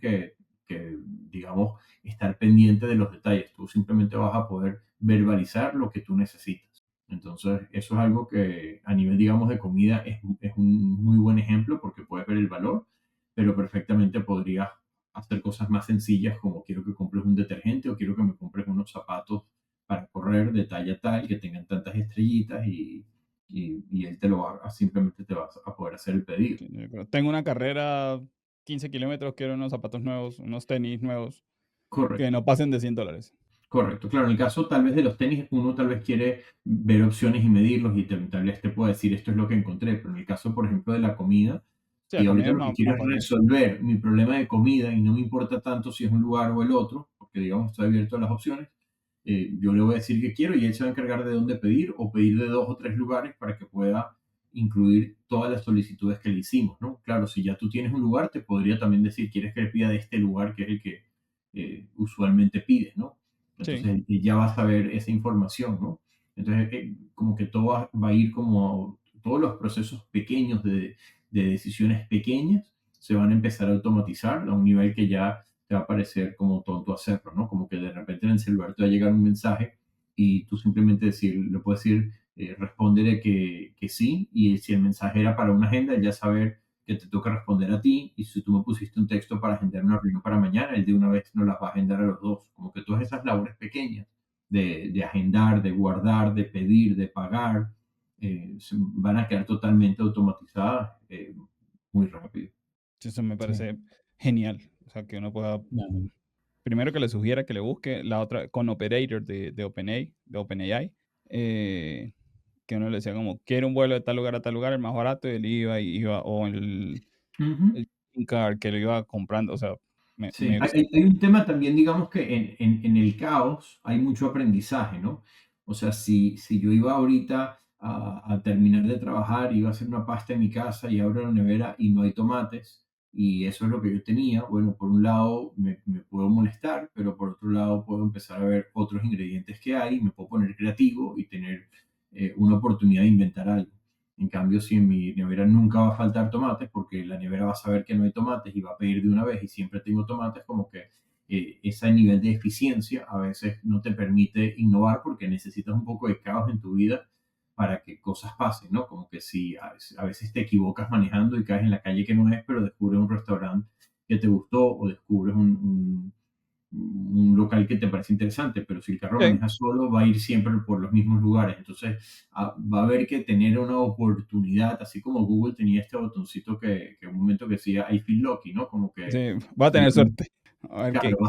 digamos, estar pendiente de los detalles. Tú simplemente vas a poder verbalizar lo que tú necesitas. Entonces, eso es algo que a nivel, digamos, de comida es un muy buen ejemplo porque puedes ver el valor, pero perfectamente podrías hacer cosas más sencillas como quiero que compres un detergente o quiero que me compres unos zapatos para correr de talla tal que tengan tantas estrellitas y él te lo va, simplemente te vas a poder hacer el pedido. sí, tengo una carrera 15 kilómetros, quiero unos zapatos nuevos, unos tenis nuevos que Correcto. no pasen de $100. Correcto, claro, en el caso tal vez de los tenis, uno tal vez quiere ver opciones y medirlos y tal vez te pueda decir esto es lo que encontré, pero en el caso, por ejemplo, de la comida, Sí, la si comida ahorita es lo que quiero más es fácil. resolver mi problema de comida y no me importa tanto si es un lugar o el otro, porque digamos estoy abierto a las opciones, yo le voy a decir que quiero y él se va a encargar de dónde pedir o pedir de 2 o 3 lugares para que pueda incluir todas las solicitudes que le hicimos, ¿no? Claro, si ya tú tienes un lugar, te podría también decir, ¿quieres que le pida de este lugar que es el que usualmente pides, ¿no? Sí, Entonces ya vas a ver esa información, ¿no? Entonces, como que todo va a ir como, todos los procesos pequeños de decisiones pequeñas se van a empezar a automatizar a un nivel que ya te va a parecer como tonto hacerlo, ¿no? Como que de repente en el celular te va a llegar un mensaje y tú simplemente le puedes decir, respóndele que sí, y si el mensaje era para una agenda, él ya saber que te toca responder a ti, y si tú me pusiste un texto para agendar una reunión para mañana, él de una vez nos las va a agendar a los dos. Como que todas esas labores pequeñas de agendar, de guardar, de pedir, de pagar, van a quedar totalmente automatizadas muy rápido. sí, eso me Sí. parece genial. O sea, que uno pueda, No, primero que le sugiera que le busque, la otra con Operator de OpenAI, eh, que uno le decía como, quiero un vuelo de tal lugar a tal lugar, el más barato, y él iba o Ujú. el Green Card que lo iba comprando. O sea, Sí, me gusta. hay un tema también, digamos que en el caos hay mucho aprendizaje, ¿no? O sea, si yo iba ahorita a terminar de trabajar, iba a hacer una pasta en mi casa y abro la nevera y no hay tomates, y eso es lo que yo tenía, bueno, por un lado me puedo molestar, pero por otro lado puedo empezar a ver otros ingredientes que hay, me puedo poner creativo y tener una oportunidad de inventar algo. En cambio, si en mi nevera nunca va a faltar tomates, porque la nevera va a saber que no hay tomates y va a pedir de una vez y siempre tengo tomates, como que ese nivel de eficiencia a veces no te permite innovar porque necesitas un poco de caos en tu vida para que cosas pasen, ¿no? Como que si a veces te equivocas manejando y caes en la calle que no es, pero descubres un restaurante que te gustó o descubres un local que te parece interesante, pero si el carro Sí, maneja solo, va a ir siempre por los mismos lugares. Entonces, va a haber que tener una oportunidad, así como Google tenía este botoncito que en un momento que decía I feel lucky, ¿no? Como que sí, va a tener suerte. A ver claro, qué.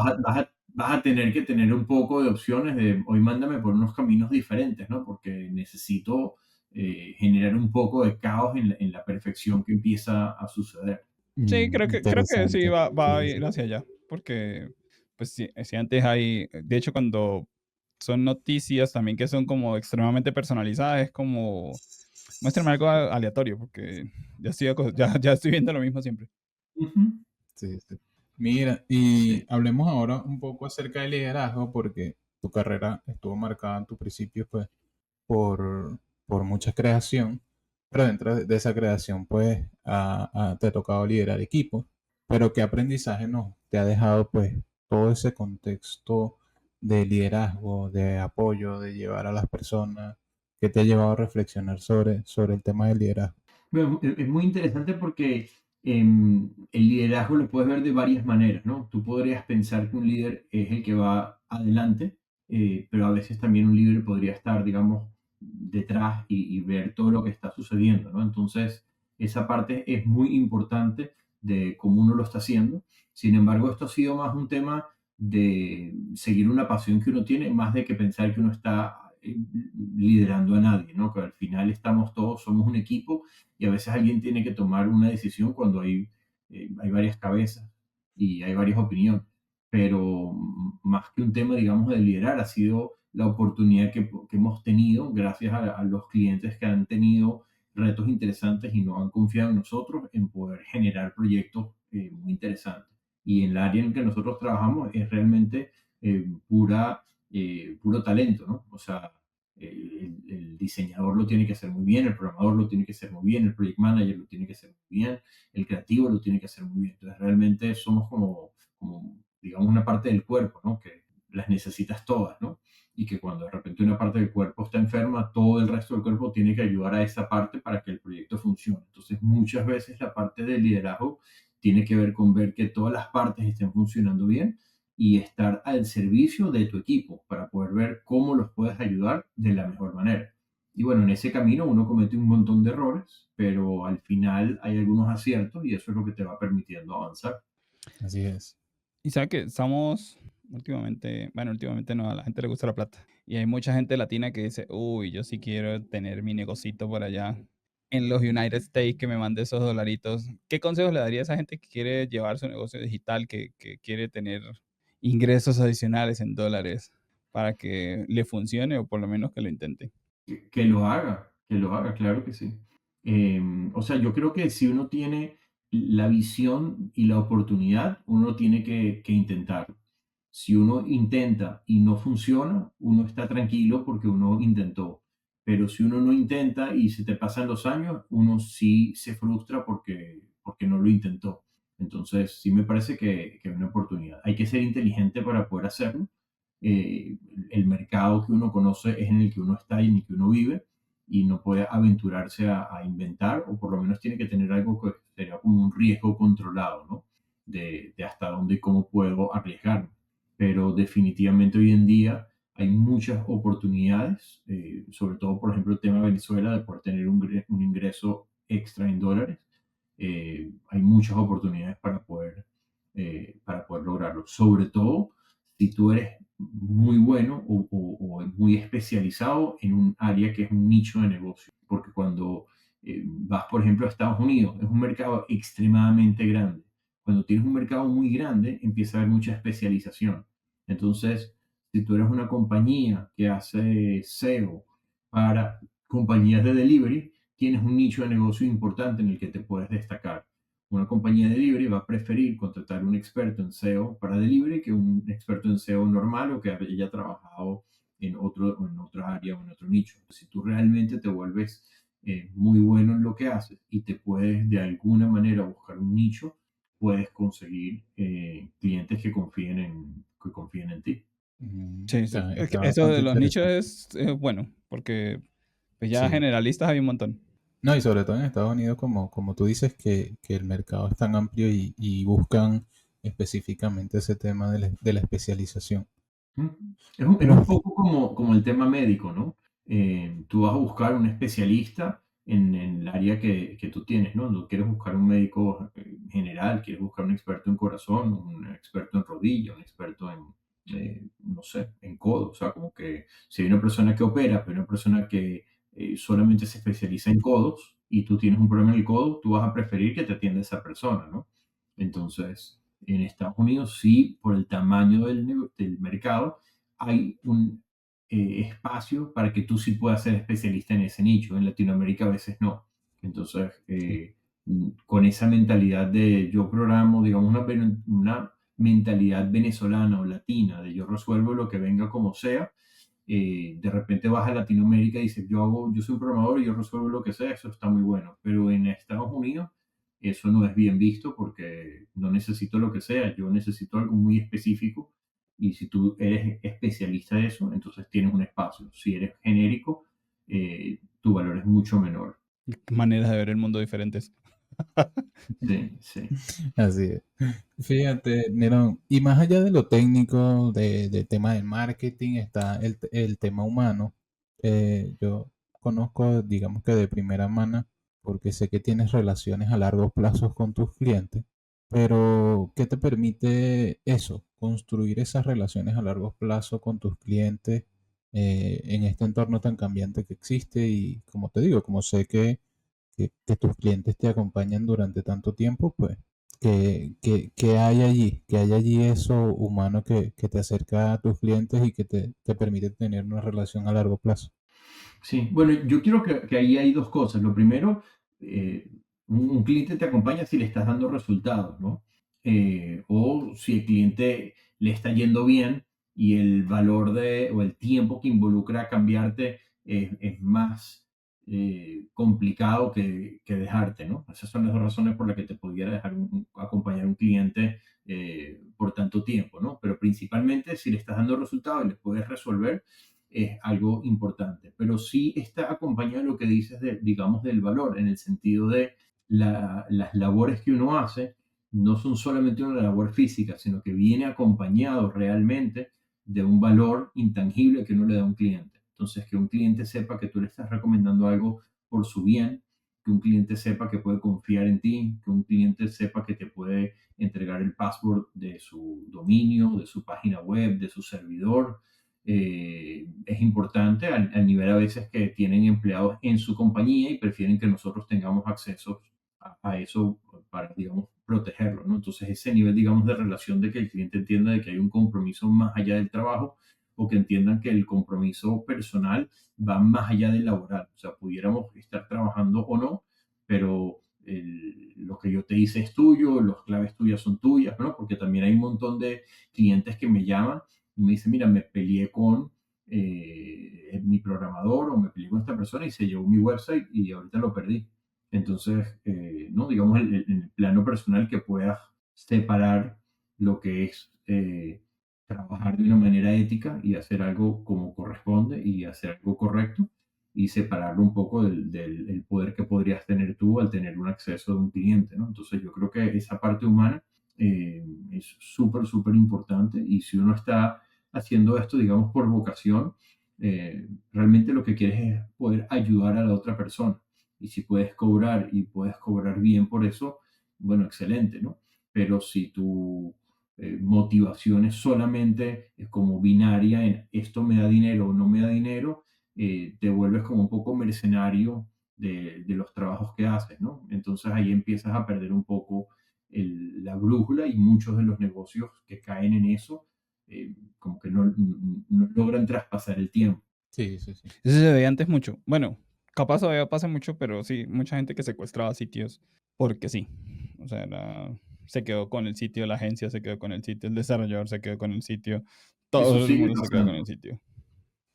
vas a tener que tener un poco de opciones de hoy mándame por unos caminos diferentes, ¿no? Porque necesito generar un poco de caos en la perfección que empieza a suceder. Sí, creo que sí Interesante. va a ir hacia allá. Porque, pues, si antes hay. De hecho, cuando son noticias también que son como extremadamente personalizadas, es como. Muéstrame algo aleatorio, porque ya estoy viendo lo mismo siempre. Ujú. Sí, sí. Mira, y Sí. hablemos ahora un poco acerca del liderazgo, porque tu carrera estuvo marcada en tu principio, pues, por mucha creación, pero dentro de esa creación, pues, te ha tocado liderar equipos, pero ¿qué aprendizaje no te ha dejado, pues, todo ese contexto de liderazgo, de apoyo, de llevar a las personas, que te ha llevado a reflexionar sobre el tema del liderazgo? Bueno, es muy interesante porque el liderazgo lo puedes ver de varias maneras, ¿no? Tú podrías pensar que un líder es el que va adelante, pero a veces también un líder podría estar, digamos, detrás y ver todo lo que está sucediendo, ¿no? Entonces, esa parte es muy importante de cómo uno lo está haciendo. Sin embargo, esto ha sido más un tema de seguir una pasión que uno tiene, más de que pensar que uno está liderando a nadie, ¿no? Que al final estamos todos, somos un equipo y a veces alguien tiene que tomar una decisión cuando hay varias cabezas y hay varias opiniones. Pero más que un tema, digamos, de liderar, ha sido la oportunidad que hemos tenido gracias a los clientes que han tenido retos interesantes y nos han confiado en nosotros en poder generar proyectos muy interesantes. Y en el área en que nosotros trabajamos es realmente puro talento, ¿no? O sea, el diseñador lo tiene que hacer muy bien, el programador lo tiene que hacer muy bien, el project manager lo tiene que hacer muy bien, el creativo lo tiene que hacer muy bien. Entonces, realmente somos como digamos, una parte del cuerpo, ¿no? Que las necesitas todas, ¿no? Y que cuando de repente una parte del cuerpo está enferma, todo el resto del cuerpo tiene que ayudar a esa parte para que el proyecto funcione. Entonces, muchas veces la parte del liderazgo tiene que ver con ver que todas las partes estén funcionando bien y estar al servicio de tu equipo para poder ver cómo los puedes ayudar de la mejor manera. Y bueno, en ese camino uno comete un montón de errores, pero al final hay algunos aciertos y eso es lo que te va permitiendo avanzar. Así es. Y sabe que estamos últimamente no, a la gente le gusta la plata. Y hay mucha gente latina que dice, uy, yo sí quiero tener mi negocito por allá en los United States, que me mande esos dolaritos. ¿Qué consejos le daría a esa gente que quiere llevar su negocio digital, que quiere tener ingresos adicionales en dólares para que le funcione o por lo menos que lo intente? Que lo haga, claro que sí. O sea, yo creo que si uno tiene la visión y la oportunidad, uno tiene que intentarlo. Si uno intenta y no funciona, uno está tranquilo porque uno intentó. Pero si uno no intenta y se te pasan los años, uno sí se frustra porque no lo intentó. Entonces, sí me parece que es una oportunidad. Hay que ser inteligente para poder hacerlo. El mercado que uno conoce es en el que uno está y en el que uno vive y no puede aventurarse a inventar o por lo menos tiene que tener algo que sería como un riesgo controlado, ¿no? De hasta dónde y cómo puedo arriesgarme. Pero definitivamente hoy en día hay muchas oportunidades, sobre todo, por ejemplo, el tema de Venezuela, de poder tener un ingreso extra en dólares. Hay muchas oportunidades para poder lograrlo. Sobre todo si tú eres muy bueno o muy especializado en un área que es un nicho de negocio. Porque cuando vas, por ejemplo, a Estados Unidos, es un mercado extremadamente grande. Cuando tienes un mercado muy grande, empieza a haber mucha especialización. Entonces, si tú eres una compañía que hace SEO para compañías de delivery, tienes un nicho de negocio importante en el que te puedes destacar. Una compañía de delivery va a preferir contratar un experto en SEO para delivery que un experto en SEO normal o que haya trabajado en otra área o en otro nicho. Si tú realmente te vuelves muy bueno en lo que haces y te puedes de alguna manera buscar un nicho, puedes conseguir clientes que confíen en ti. Sí, sí. Está, Es que está eso de bastante los nichos interesante. es bueno, porque pues ya Sí. generalistas hay un montón. No, y sobre todo en Estados Unidos, como tú dices, que el mercado es tan amplio y buscan específicamente ese tema de la especialización. Es un poco como el tema médico, ¿no? Tú vas a buscar un especialista en el área que tú tienes, ¿no? No quieres buscar un médico general, quieres buscar un experto en corazón, un experto en rodilla, un experto en, no sé, en codo. O sea, como que si hay una persona que opera, pero una persona que solamente se especializa en codos y tú tienes un problema en el codo, tú vas a preferir que te atienda esa persona, ¿no? Entonces, en Estados Unidos sí, por el tamaño del mercado, hay un espacio para que tú sí puedas ser especialista en ese nicho. En Latinoamérica a veces no. Entonces, con esa mentalidad de yo programo, digamos, una mentalidad venezolana o latina, de yo resuelvo lo que venga como sea, de repente vas a Latinoamérica y dices, yo soy un programador y yo resuelvo lo que sea, eso está muy bueno. Pero en Estados Unidos eso no es bien visto porque no necesito lo que sea, yo necesito algo muy específico y si tú eres especialista de eso, entonces tienes un espacio. Si eres genérico, tu valor es mucho menor. Maneras de ver el mundo diferentes. Sí, sí. Así es. Fíjate, Nerón, y más allá de lo técnico, del tema del marketing, está el tema humano. Yo conozco, digamos que de primera mano, porque sé que tienes relaciones a largo plazo con tus clientes, pero ¿qué te permite eso? Construir esas relaciones a largo plazo con tus clientes en este entorno tan cambiante que existe y como te digo, como sé que tus clientes te acompañan durante tanto tiempo, pues, que hay allí, que hay allí eso humano que te acerca a tus clientes y que te permite tener una relación a largo plazo. Sí, bueno, yo quiero que ahí hay dos cosas. Lo primero, eh, un cliente te acompaña si le estás dando resultados, ¿no? O si el cliente le está yendo bien y el valor o el tiempo que involucra a cambiarte es más complicado que dejarte, ¿no? Esas son las dos razones por las que te pudiera dejar acompañar un cliente por tanto tiempo, ¿no? Pero principalmente si le estás dando resultados y le puedes resolver es algo importante, pero sí está acompañado de lo que dices, digamos, del valor, en el sentido de las labores que uno hace no son solamente una labor física, sino que viene acompañado realmente de un valor intangible que uno le da a un cliente. Entonces, que un cliente sepa que tú le estás recomendando algo por su bien, que un cliente sepa que puede confiar en ti, que un cliente sepa que te puede entregar el password de su dominio, de su página web, de su servidor, es importante al nivel a veces que tienen empleados en su compañía y prefieren que nosotros tengamos acceso a eso para, digamos, protegerlo, ¿no? Entonces, ese nivel, digamos, de relación de que el cliente entienda de que hay un compromiso más allá del trabajo o que entiendan que el compromiso personal va más allá del laboral. O sea, pudiéramos estar trabajando o no, pero lo que yo te hice es tuyo, las claves tuyas son tuyas, ¿no? Porque también hay un montón de clientes que me llaman y me dice, mira, me peleé con mi programador o me peleé con esta persona y se llevó mi website y ahorita lo perdí. Entonces, no, digamos, en el plano personal que puedas separar lo que es trabajar de una manera ética y hacer algo como corresponde y hacer algo correcto y separarlo un poco del el poder que podrías tener tú al tener un acceso de un cliente, ¿no? Entonces, yo creo que esa parte humana es súper, súper importante y si uno está haciendo esto, digamos, por vocación, realmente lo que quieres es poder ayudar a la otra persona. Y si puedes cobrar y puedes cobrar bien por eso, bueno, excelente, ¿no? Pero si tu motivación es solamente como binaria en esto me da dinero o no me da dinero, te vuelves como un poco mercenario de los trabajos que haces, ¿no? Entonces ahí empiezas a perder un poco la brújula y muchos de los negocios que caen en eso como que no logran traspasar el tiempo. Sí, sí, sí. Eso se veía antes mucho. Bueno, capaz todavía pasa mucho, pero sí, mucha gente que secuestraba sitios porque sí. O sea, se quedó con el sitio, la agencia se quedó con el sitio, el desarrollador se quedó con el sitio, Eso todo el sigue mundo se quedó con pasando, el sitio.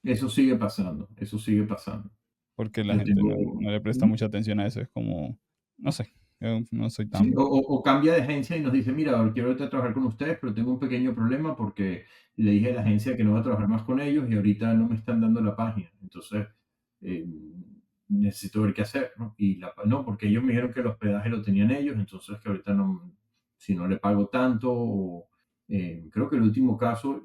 eso sigue pasando, eso sigue pasando. Porque la Yo gente no, tengo, no le presta mucha atención a eso. Es como, no sé, yo no soy sí, tan... o cambia de agencia y nos dice, mira, ahora quiero ahorita trabajar con ustedes, pero tengo un pequeño problema porque le dije a la agencia que no voy a trabajar más con ellos y ahorita no me están dando la página. Entonces, eh, necesito ver qué hacer, ¿no? No, porque ellos me dijeron que el hospedaje lo tenían ellos, entonces que ahorita no, si no le pago tanto, creo que el último caso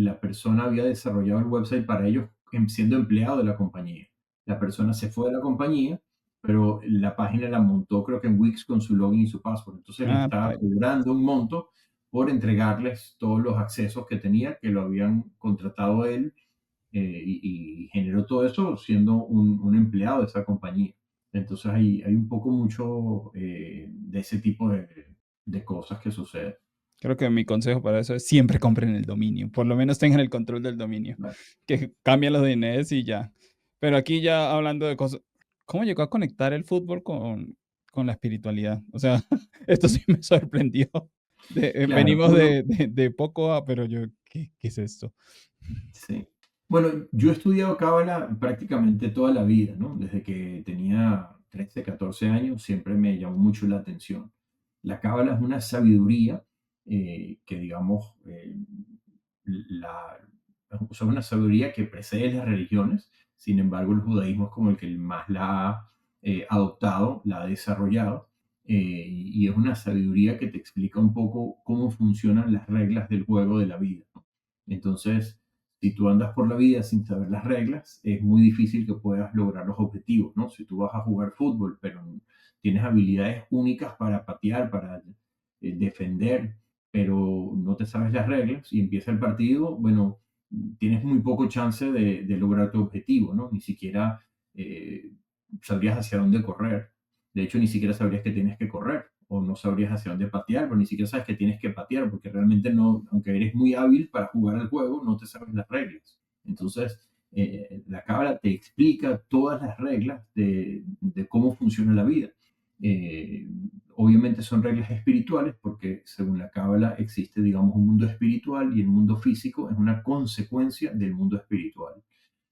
la persona había desarrollado el website para ellos siendo empleado de la compañía. La persona se fue de la compañía, pero la página la montó creo que en Wix con su login y su password. Entonces le estaba cobrando un monto por entregarles todos los accesos que tenía, que lo habían contratado él, y generó todo eso siendo un empleado de esa compañía. Entonces hay un poco mucho de ese tipo de cosas que suceden. Creo que mi consejo para eso es siempre compren el dominio. Por lo menos tengan el control del dominio. Vale. Que cambien los DNS y ya. Pero aquí ya hablando de cosas, ¿cómo llegó a conectar el fútbol con la espiritualidad? O sea, esto sí me sorprendió. Claro, Venimos de poco a, pero yo, ¿qué es esto? sí. Bueno, yo he estudiado Cábala prácticamente toda la vida, ¿no? Desde que tenía 13, 14 años, siempre me llamó mucho la atención. La Cábala es una sabiduría que, digamos, la, o sea, una sabiduría que precede las religiones. Sin embargo, el judaísmo es como el que más la ha adoptado, la ha desarrollado. Y es una sabiduría que te explica un poco cómo funcionan las reglas del juego de la vida, ¿no? Entonces, si tú andas por la vida sin saber las reglas, es muy difícil que puedas lograr los objetivos, ¿no? Si tú vas a jugar fútbol, pero tienes habilidades únicas para patear, para defender, pero no te sabes las reglas y empieza el partido, bueno, tienes muy poco chance de lograr tu objetivo, ¿no? Ni siquiera eh, sabrías hacia dónde correr. De hecho, ni siquiera sabrías que tienes que correr o no sabrías hacia dónde patear, pero ni siquiera sabes que tienes que patear, porque realmente no, aunque eres muy hábil para jugar al juego, no te sabes las reglas. Entonces, la cábala te explica todas las reglas de cómo funciona la vida. Eh, Obviamente son reglas espirituales, porque según la cábala existe, digamos, un mundo espiritual y el mundo físico es una consecuencia del mundo espiritual.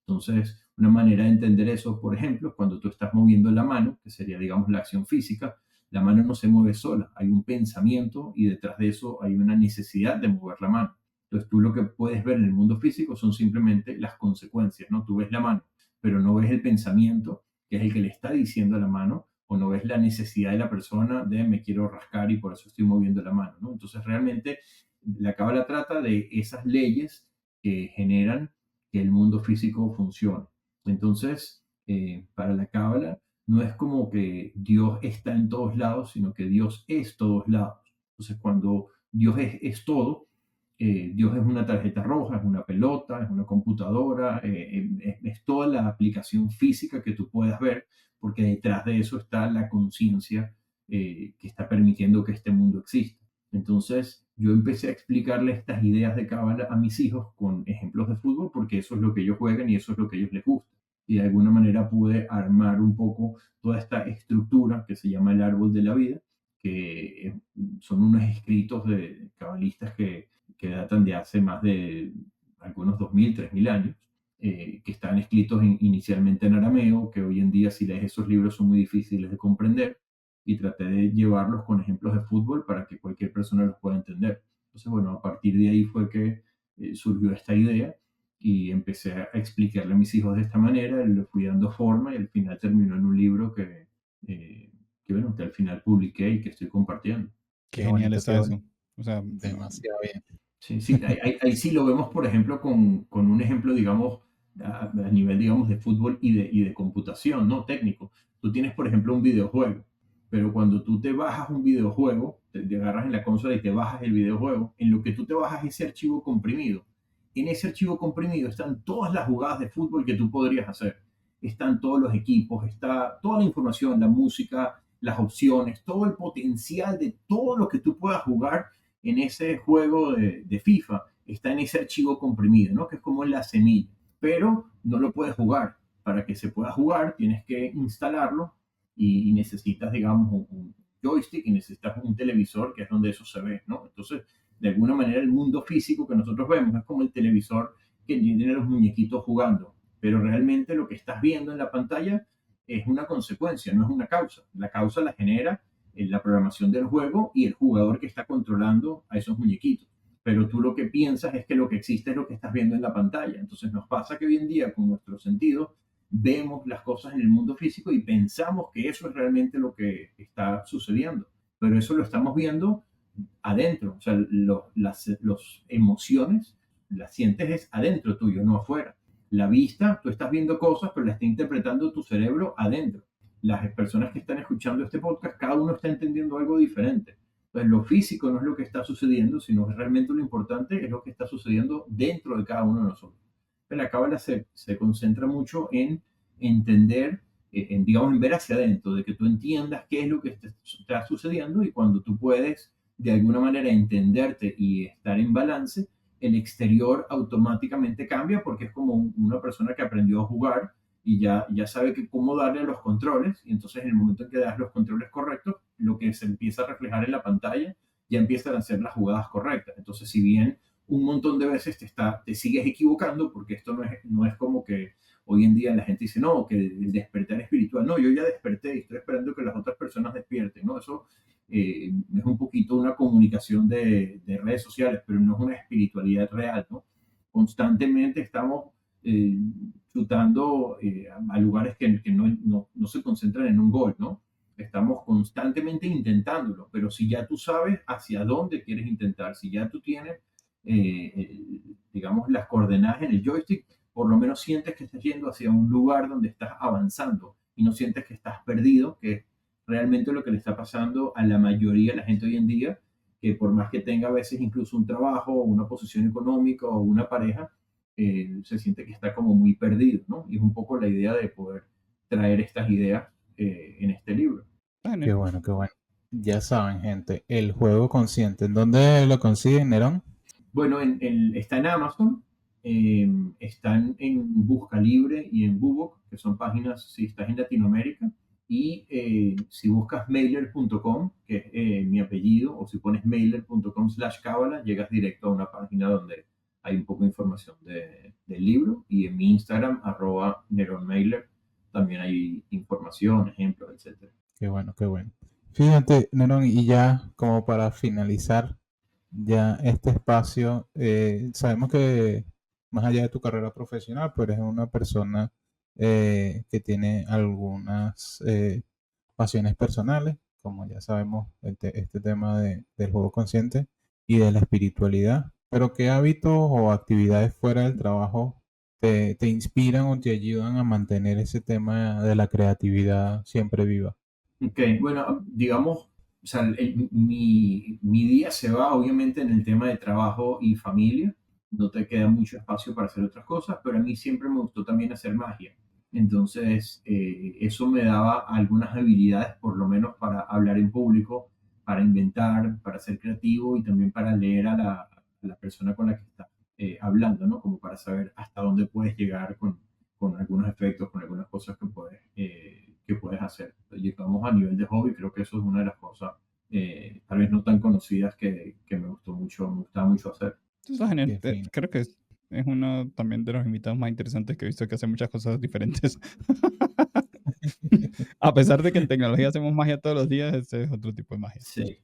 Entonces, una manera de entender eso, por ejemplo, cuando tú estás moviendo la mano, que sería, digamos, la acción física, la mano no se mueve sola, hay un pensamiento y detrás de eso hay una necesidad de mover la mano. Entonces, tú lo que puedes ver en el mundo físico son simplemente las consecuencias, ¿no? Tú ves la mano, pero no ves el pensamiento, que es el que le está diciendo a la mano, o no ves la necesidad de la persona de me quiero rascar y por eso estoy moviendo la mano, ¿no? Entonces, realmente, la cábala trata de esas leyes que generan que el mundo físico funcione. Entonces, para la cábala, no es como que Dios está en todos lados, sino que Dios es todos lados. Entonces, cuando Dios es todo, Dios es una tarjeta roja, es una pelota, es una computadora, es toda la aplicación física que tú puedas ver, porque detrás de eso está la conciencia que está permitiendo que este mundo exista. Entonces, yo empecé a explicarle estas ideas de cábala a mis hijos con ejemplos de fútbol, porque eso es lo que ellos juegan y eso es lo que a ellos les gusta. Y de alguna manera pude armar un poco toda esta estructura que se llama el árbol de la vida, que son unos escritos de cabalistas que datan de hace más de algunos 2000, 3000 años, que están escritos inicialmente en arameo, que hoy en día si lees esos libros son muy difíciles de comprender, y traté de llevarlos con ejemplos de fútbol para que cualquier persona los pueda entender. Entonces, bueno, a partir de ahí fue que surgió esta idea y empecé a explicarle a mis hijos de esta manera, le fui dando forma y al final terminó en un libro bueno, que al final publiqué y que estoy compartiendo. Qué genial está eso. O sea, demasiado bien. Sí, sí, ahí sí lo vemos, por ejemplo, con un ejemplo, digamos, a nivel, digamos, de fútbol y de computación, ¿no? Técnico. Tú tienes, por ejemplo, un videojuego, pero cuando tú te bajas un videojuego, te agarras en la consola y te bajas el videojuego, en lo que tú te bajas ese archivo comprimido. En ese archivo comprimido están todas las jugadas de fútbol que tú podrías hacer. Están todos los equipos, está toda la información, la música, las opciones, todo el potencial de todo lo que tú puedas jugar en ese juego de FIFA, está en ese archivo comprimido, ¿no? Que es como la semilla, pero no lo puedes jugar. Para que se pueda jugar tienes que instalarlo y necesitas, digamos, un joystick y necesitas un televisor, que es donde eso se ve, ¿no? Entonces, de alguna manera, el mundo físico que nosotros vemos es como el televisor que tiene los muñequitos jugando, pero realmente lo que estás viendo en la pantalla es una consecuencia, no es una causa. La causa la genera la programación del juego y el jugador que está controlando a esos muñequitos. Pero tú lo que piensas es que lo que existe es lo que estás viendo en la pantalla. Entonces nos pasa que hoy en día con nuestros sentidos vemos las cosas en el mundo físico y pensamos que eso es realmente lo que está sucediendo. Pero eso lo estamos viendo adentro. O sea, las emociones la sientes es adentro tuyo, no afuera. La vista, tú estás viendo cosas, pero la está interpretando tu cerebro adentro. Las personas que están escuchando este podcast, cada uno está entendiendo algo diferente. Entonces, lo físico no es lo que está sucediendo, sino realmente lo importante es lo que está sucediendo dentro de cada uno de nosotros. Pero la cábala se concentra mucho en entender, digamos, en ver hacia adentro, de que tú entiendas qué es lo que está sucediendo, y cuando tú puedes de alguna manera entenderte y estar en balance, el exterior automáticamente cambia, porque es como una persona que aprendió a jugar y ya sabe cómo darle a los controles, y entonces en el momento en que das los controles correctos, lo que se empieza a reflejar en la pantalla ya empiezan a hacer las jugadas correctas. Entonces, si bien un montón de veces te sigues equivocando, porque esto no es como que hoy en día la gente dice, no, que el despertar espiritual, no, yo ya desperté y estoy esperando que las otras personas despierten, ¿no? Eso es un poquito una comunicación de redes sociales, pero no es una espiritualidad real, ¿no? Constantemente estamos chutando a lugares que no se concentran en un gol, ¿no? Estamos constantemente intentándolo, pero si ya tú sabes hacia dónde quieres intentar, si ya tú tienes, digamos, las coordenadas en el joystick, por lo menos sientes que estás yendo hacia un lugar donde estás avanzando y no sientes que estás perdido, que es realmente lo que le está pasando a la mayoría de la gente hoy en día, que por más que tenga a veces incluso un trabajo, una posición económica o una pareja, se siente que está como muy perdido, ¿no? Y es un poco la idea de poder traer estas ideas en este libro. Qué bueno, qué bueno. Ya saben, gente, el juego consciente. ¿En dónde lo consiguen, Nerón? Bueno, está en Amazon, están en Busca Libre y en Bubok, que son páginas, si estás en Latinoamérica, y si buscas mailer.com, que es mi apellido, o si pones mailer.com/cábala, llegas directo a una página donde hay un poco de información del libro, y en mi Instagram, @neronmailer, también hay información, ejemplos, etc. Qué bueno, qué bueno. Fíjate, Nerón, y ya como para finalizar ya este espacio, sabemos que más allá de tu carrera profesional, pues eres una persona que tiene algunas pasiones personales, como ya sabemos, este tema del juego consciente y de la espiritualidad. Pero ¿qué hábitos o actividades fuera del trabajo te inspiran o te ayudan a mantener ese tema de la creatividad siempre viva? Ok, bueno, digamos, o sea, mi día se va obviamente en el tema de trabajo y familia. No te queda mucho espacio para hacer otras cosas, pero a mí siempre me gustó también hacer magia. Entonces, eso me daba algunas habilidades, por lo menos para hablar en público, para inventar, para ser creativo, y también para leer a la persona con la que estás hablando, ¿no? Como para saber hasta dónde puedes llegar con algunos efectos, con algunas cosas que puedes hacer. Llegamos a nivel de hobby, creo que eso es una de las cosas tal vez no tan conocidas que me gustaba mucho hacer. Eso es genial. Creo que es uno también de los invitados más interesantes que he visto, que hace muchas cosas diferentes. A pesar de que en tecnología hacemos magia todos los días, este es otro tipo de magia. Sí.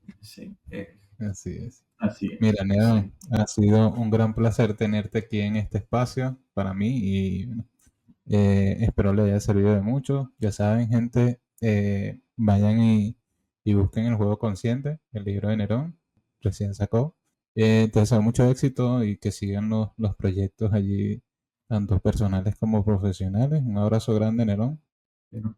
Así es. Así es. Mira, Nerón, ha sido un gran placer tenerte aquí en este espacio para mí, y espero le haya servido de mucho. Ya saben, gente, vayan y busquen el juego consciente, el libro de Nerón, recién sacó. Te deseo mucho éxito y que sigan los proyectos allí, tanto personales como profesionales. Un abrazo grande, Nerón.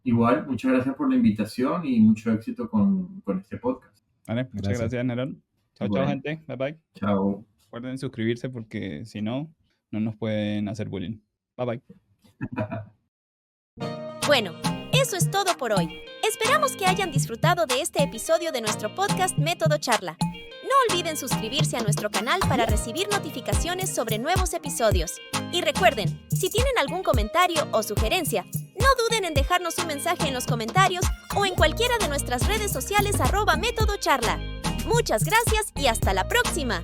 Igual, muchas gracias por la invitación y mucho éxito con este podcast. Vale, muchas gracias, Nerón. Chao, Bueno. chao, gente. Bye, bye. Chao. Recuerden suscribirse, porque si no, no nos pueden hacer bullying. Bye, bye. Bueno, eso es todo por hoy. Esperamos que hayan disfrutado de este episodio de nuestro podcast Método Charla. No olviden suscribirse a nuestro canal para recibir notificaciones sobre nuevos episodios. Y recuerden, si tienen algún comentario o sugerencia, no duden en dejarnos un mensaje en los comentarios o en cualquiera de nuestras redes sociales @métodocharla. Muchas gracias y hasta la próxima.